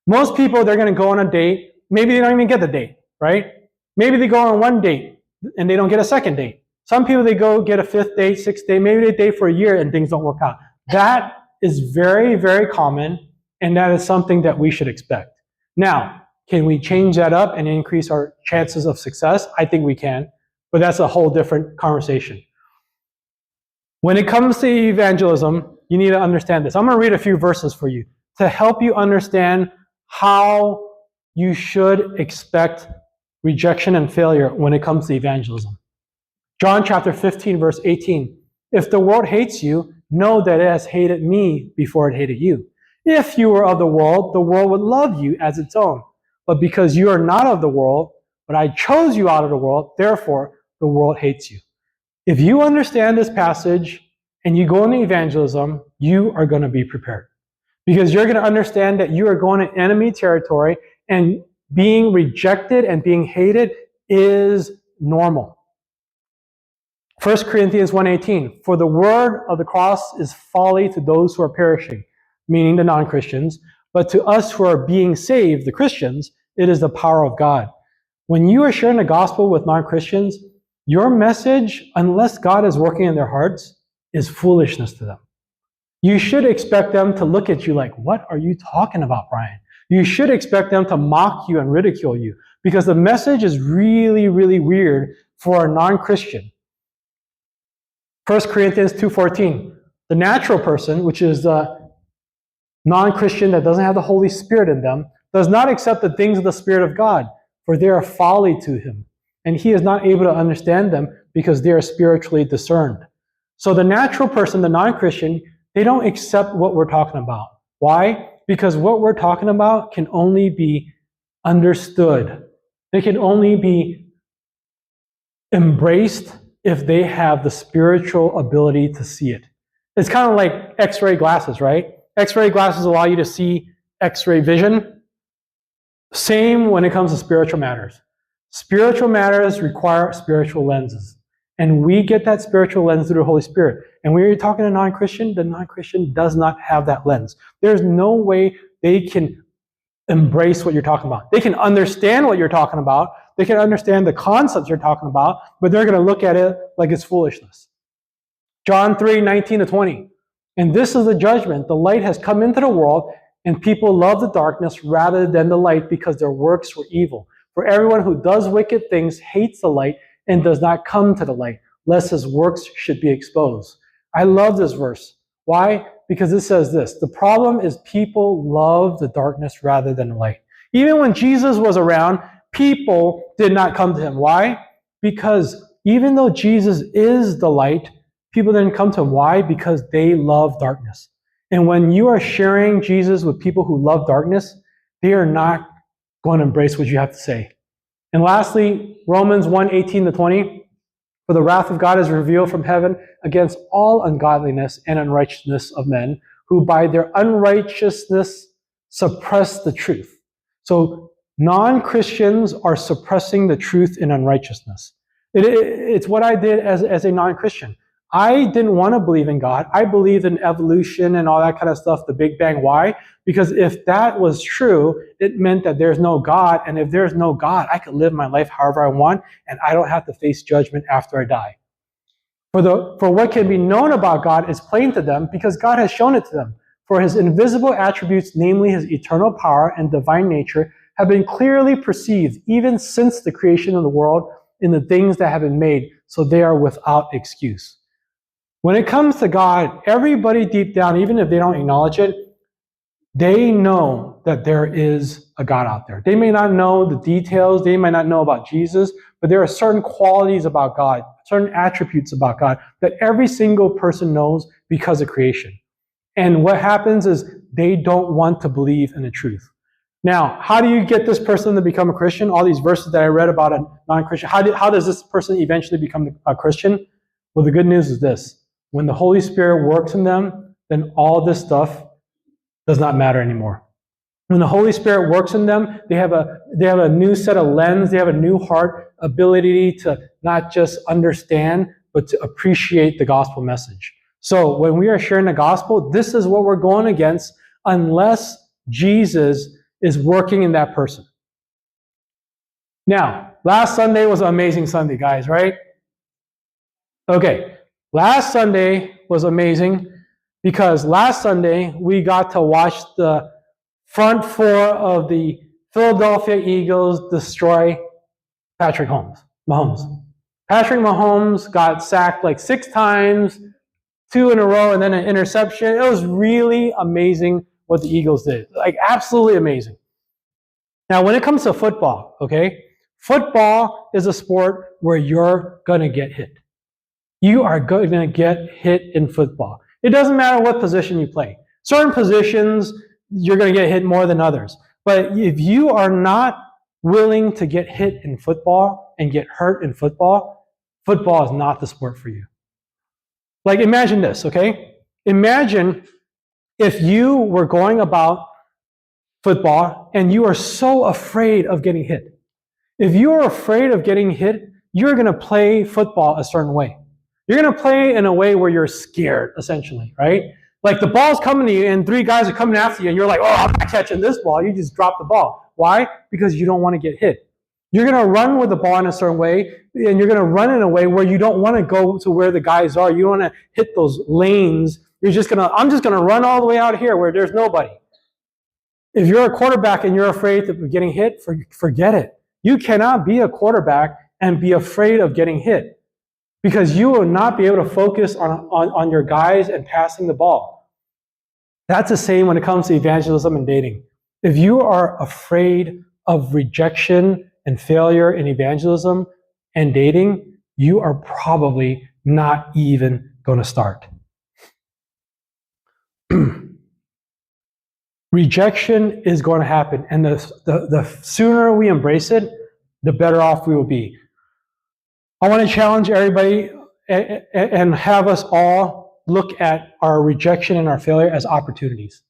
Most people, they're going to go on a date. Maybe they don't even get the date, right? Maybe they go on one date and they don't get a second date. Some people, they go get a fifth date, sixth date, maybe they date for a year and things don't work out. That is very, very common, and that is something that we should expect. Now, can we change that up and increase our chances of success? I think we can, but that's a whole different conversation. When it comes to evangelism, you need to understand this. I'm going to read a few verses for you to help you understand how you should expect rejection and failure when it comes to evangelism. John chapter 15, verse 18. If the world hates you, know that it has hated me before it hated you. If you were of the world would love you as its own. But because you are not of the world, but I chose you out of the world, therefore the world hates you. If you understand this passage and you go into evangelism, you are going to be prepared. Because you're going to understand that you are going to enemy territory, and being rejected and being hated is normal. 1 Corinthians 1:18, for the word of the cross is folly to those who are perishing, meaning the non-Christians, but to us who are being saved, the Christians, it is the power of God. When you are sharing the gospel with non-Christians, your message, unless God is working in their hearts, is foolishness to them. You should expect them to look at you like, what are you talking about, Brian? You should expect them to mock you and ridicule you, because the message is really, really weird for a non-Christian. 1 Corinthians 2:14. The natural person, which is the non-Christian that doesn't have the Holy Spirit in them, does not accept the things of the Spirit of God, for they are folly to him, and he is not able to understand them because they are spiritually discerned. So the natural person, the non-Christian, they don't accept what we're talking about. Why? Because what we're talking about can only be understood. They can only be embraced if they have the spiritual ability to see it. It's kind of like X-ray glasses, right? X-ray glasses allow you to see X-ray vision. Same when it comes to spiritual matters. Spiritual matters require spiritual lenses. And we get that spiritual lens through the Holy Spirit. And when you're talking to a non-Christian, the non-Christian does not have that lens. There's no way they can embrace what you're talking about. They can understand what you're talking about. They can understand the concepts you're talking about, but they're going to look at it like it's foolishness. John 3:19-20. And this is the judgment. The light has come into the world, and people love the darkness rather than the light because their works were evil. For everyone who does wicked things hates the light and does not come to the light, lest his works should be exposed. I love this verse. Why? Because it says this: the problem is people love the darkness rather than the light. Even when Jesus was around, people did not come to him. Why? Because even though Jesus is the light, people didn't come to him. Why? Because they love darkness. And when you are sharing Jesus with people who love darkness, they are not going to embrace what you have to say. And lastly, Romans 1:18-20. For the wrath of God is revealed from heaven against all ungodliness and unrighteousness of men, who by their unrighteousness suppress the truth. So non-Christians are suppressing the truth in unrighteousness. It's what I did as a non-Christian. I didn't want to believe in God. I believed in evolution and all that kind of stuff, the Big Bang. Why? Because if that was true, it meant that there's no God. And if there's no God, I could live my life however I want, and I don't have to face judgment after I die. For what can be known about God is plain to them because God has shown it to them. For his invisible attributes, namely his eternal power and divine nature, have been clearly perceived even since the creation of the world in the things that have been made, so they are without excuse. When it comes to God, everybody deep down, even if they don't acknowledge it, they know that there is a God out there. They may not know the details, they might not know about Jesus, but there are certain qualities about God, certain attributes about God that every single person knows because of creation. And what happens is they don't want to believe in the truth. Now, how do you get this person to become a Christian? All these verses that I read about a non-Christian, how does this person eventually become a Christian? Well, the good news is this. When the Holy Spirit works in them, then all this stuff does not matter anymore. When the Holy Spirit works in them, they have a new set of lens, they have a new heart, ability to not just understand, but to appreciate the gospel message. So when we are sharing the gospel, this is what we're going against unless Jesus is working in that person. Now, last Sunday was an amazing Sunday, guys, right? Okay. Last Sunday was amazing because last Sunday we got to watch the front four of the Philadelphia Eagles destroy Patrick Mahomes. Patrick Mahomes got sacked like 6 times, 2 in a row, and then an interception. It was really amazing what the Eagles did. Like, absolutely amazing. Now, when it comes to football, okay, football is a sport where you're going to get hit. You are going to get hit in football. It doesn't matter what position you play. Certain positions, you're going to get hit more than others. But if you are not willing to get hit in football and get hurt in football, football is not the sport for you. Like, imagine this, okay? Imagine if you were going about football and you are so afraid of getting hit. If you are afraid of getting hit, you're going to play football a certain way. You're going to play in a way where you're scared, essentially, right? Like the ball's coming to you and 3 guys are coming after you and you're like, oh, I'm not catching this ball. You just drop the ball. Why? Because you don't want to get hit. You're going to run with the ball in a certain way and you're going to run in a way where you don't want to go to where the guys are. You don't want to hit those lanes. I'm just going to run all the way out here where there's nobody. If you're a quarterback and you're afraid of getting hit, forget it. You cannot be a quarterback and be afraid of getting hit, because you will not be able to focus on your guys and passing the ball. That's the same when it comes to evangelism and dating. If you are afraid of rejection and failure in evangelism and dating, you are probably not even going to start. Rejection is going to happen, and the sooner we embrace it, the better off we will be. I want to challenge everybody and have us all look at our rejection and our failure as opportunities.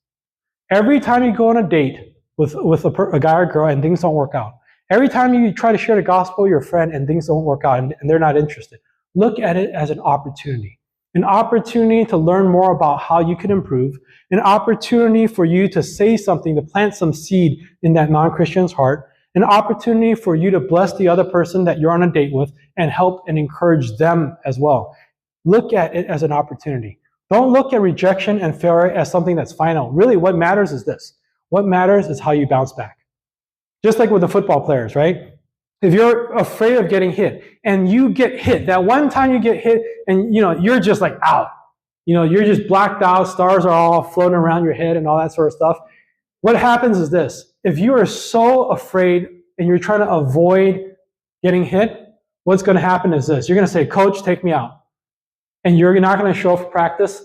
Every time you go on a date with a guy or girl and things don't work out, every time you try to share the gospel with your friend and things don't work out and they're not interested, look at it as an opportunity to learn more about how you can improve, an opportunity for you to say something, to plant some seed in that non-Christian's heart, an opportunity for you to bless the other person that you're on a date with and help and encourage them as well. Look at it as an opportunity. Don't look at rejection and failure as something that's final. Really, what matters is this. What matters is how you bounce back. Just like with the football players, right? If you're afraid of getting hit and you get hit, that one time you get hit and you're just like out. You're just blacked out, stars are all floating around your head and all that sort of stuff. What happens is this. If you are so afraid and you're trying to avoid getting hit, what's going to happen is this. You're going to say, "Coach, take me out." And you're not going to show up for practice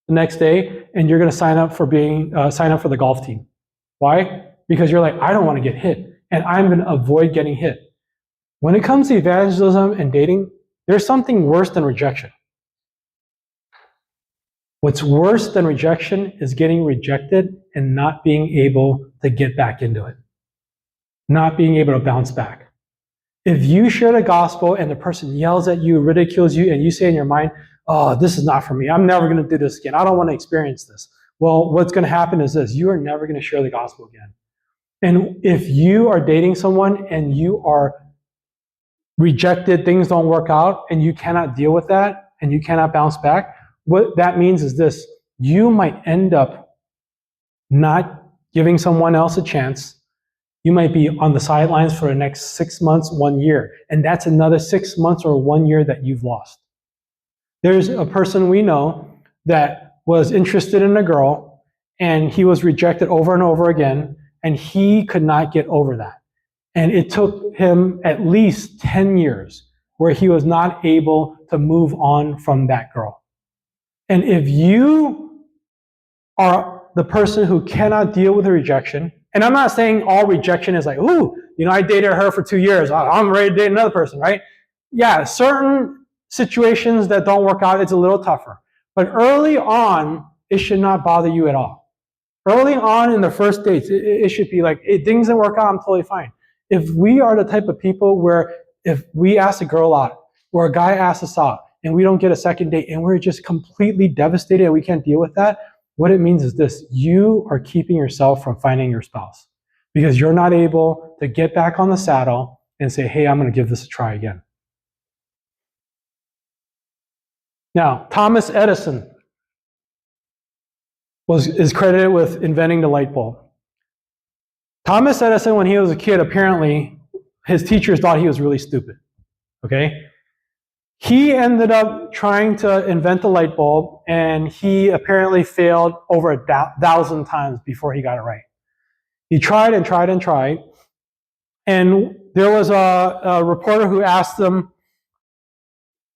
the next day, and you're going to sign up for the golf team. Why? Because you're like, I don't want to get hit, and I'm going to avoid getting hit. When it comes to evangelism and dating, there's something worse than rejection. What's worse than rejection is getting rejected and not being able to get back into it. Not being able to bounce back. If you share the gospel and the person yells at you, ridicules you, and you say in your mind, "Oh, this is not for me. I'm never going to do this again. I don't want to experience this." Well, what's going to happen is this. You are never going to share the gospel again. And if you are dating someone and you are rejected, things don't work out, and you cannot deal with that, and you cannot bounce back, what that means is this. You might end up not giving someone else a chance. You might be on the sidelines for the next 6 months, 1 year, and that's another 6 months or 1 year that you've lost. There's a person we know that was interested in a girl, and he was rejected over and over again, and he could not get over that. And it took him at least 10 years where he was not able to move on from that girl. And if you are the person who cannot deal with the rejection, and I'm not saying all rejection is like, "Ooh, I dated her for 2 years. I'm ready to date another person," right? Yeah, certain situations that don't work out, it's a little tougher. But early on, it should not bother you at all. Early on in the first dates, it should be like, hey, things don't work out, I'm totally fine. If we are the type of people where if we ask a girl out or a guy asks us out and we don't get a second date and we're just completely devastated and we can't deal with that, what it means is this. You are keeping yourself from finding your spouse because you're not able to get back on the saddle and say, "Hey, I'm going to give this a try again." Now, Thomas Edison is credited with inventing the light bulb. Thomas Edison, when he was a kid, apparently his teachers thought he was really stupid. Okay? He ended up trying to invent the light bulb, and he apparently failed over 1,000 times before he got it right. He tried and tried and tried, and there was a reporter who asked him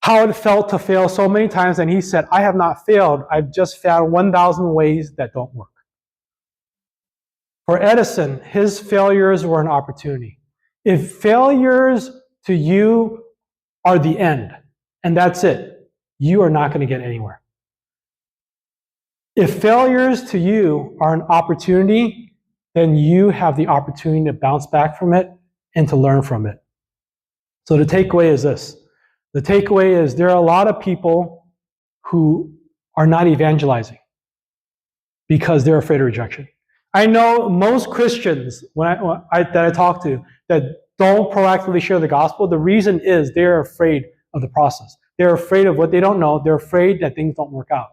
how it felt to fail so many times, and he said, "I have not failed. I've just found 1,000 ways that don't work." For Edison, his failures were an opportunity. If failures to you are the end, and that's it, you are not going to get anywhere. If failures to you are an opportunity, then you have the opportunity to bounce back from it and to learn from it. So the takeaway is this. The takeaway is there are a lot of people who are not evangelizing because they're afraid of rejection. I know most Christians that I talk to that don't proactively share the gospel, the reason is they're afraid of the process. They're afraid of what they don't know. They're afraid that things don't work out.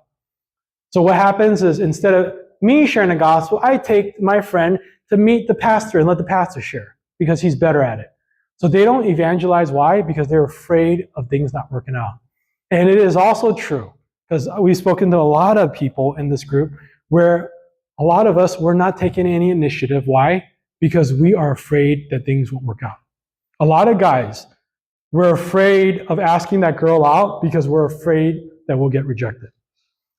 So what happens is instead of me sharing the gospel, I take my friend to meet the pastor and let the pastor share because he's better at it. So they don't evangelize. Why? Because they're afraid of things not working out. And it is also true, because we've spoken to a lot of people in this group where a lot of us, we're not taking any initiative. Why? Because we are afraid that things won't work out. A lot of guys, we're afraid of asking that girl out because we're afraid that we'll get rejected.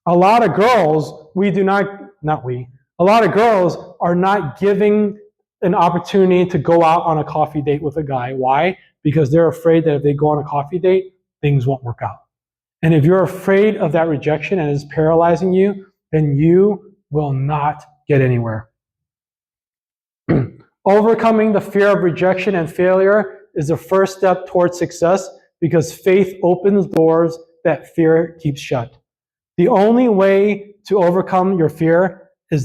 A lot of girls, a lot of girls are not giving an opportunity to go out on a coffee date with a guy. Why? Because they're afraid that if they go on a coffee date, things won't work out. And if you're afraid of that rejection and it's paralyzing you, then you will not get anywhere. Overcoming the fear of rejection and failure is the first step towards success, because faith opens doors that fear keeps shut. The only way to overcome your fear is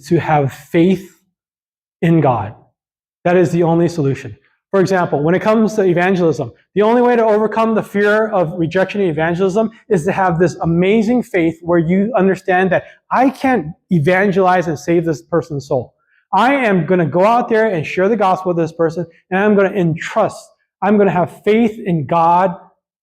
to have faith in God. That is the only solution. For example, when it comes to evangelism, the only way to overcome the fear of rejection in evangelism is to have this amazing faith where you understand that I can't evangelize and save this person's soul. I am going to go out there and share the gospel with this person, and I'm going to have faith in God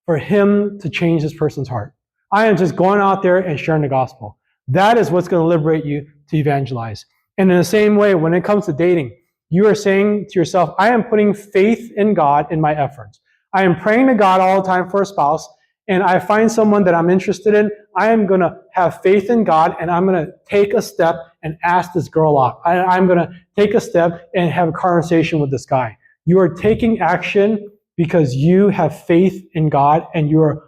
for him to change this person's heart. I am just going out there and sharing the gospel. That is what's going to liberate you to evangelize. And in the same way, when it comes to dating, you are saying to yourself, I am putting faith in God in my efforts. I am praying to God all the time for a spouse, and I find someone that I'm interested in. I am going to have faith in God, and I'm going to take a step and ask this girl out. I'm going to take a step and have a conversation with this guy. You are taking action because you have faith in God, and you are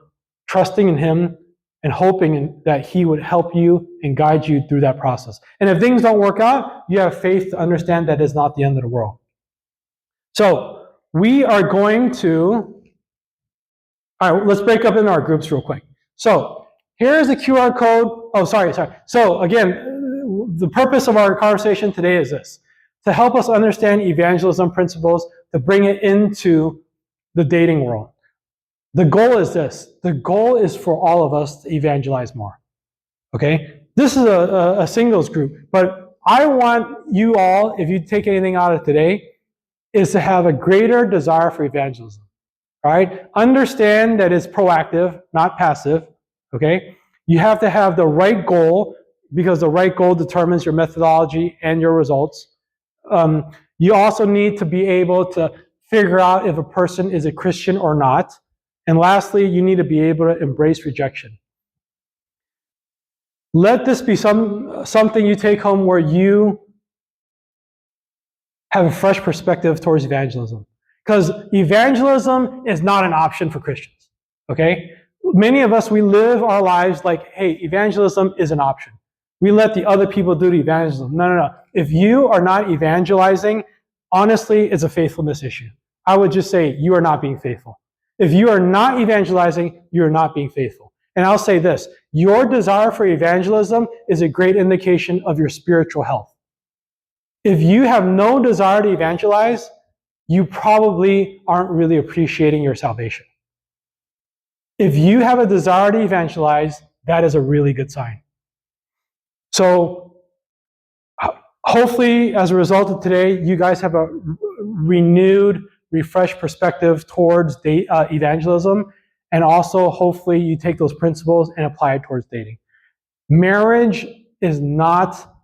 trusting in him and hoping that he would help you and guide you through that process. And if things don't work out, you have faith to understand that it's not the end of the world. So we are going to, all right, let's break up in our groups real quick. So here's the QR code. Oh, sorry. So again, the purpose of our conversation today is this: to help us understand evangelism principles, to bring it into the dating world. The goal is this. The goal is for all of us to evangelize more. Okay? This is a singles group, but I want you all, if you take anything out of today, is to have a greater desire for evangelism. All right? Understand that it's proactive, not passive. Okay? You have to have the right goal, because the right goal determines your methodology and your results. You also need to be able to figure out if a person is a Christian or not. And lastly, you need to be able to embrace rejection. Let this be something you take home where you have a fresh perspective towards evangelism. Because evangelism is not an option for Christians. Okay? Many of us, we live our lives like, hey, evangelism is an option. We let the other people do the evangelism. No. If you are not evangelizing, honestly, it's a faithfulness issue. I would just say you are not being faithful. If you are not evangelizing, you are not being faithful. And I'll say this: your desire for evangelism is a great indication of your spiritual health. If you have no desire to evangelize, you probably aren't really appreciating your salvation. If you have a desire to evangelize, that is a really good sign. So hopefully, as a result of today, you guys have a renewed, refreshed perspective towards evangelism, and also hopefully you take those principles and apply it towards dating. Marriage is not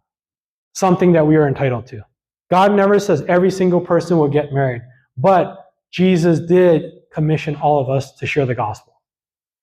something that we are entitled to. God never says every single person will get married, but Jesus did commission all of us to share the gospel.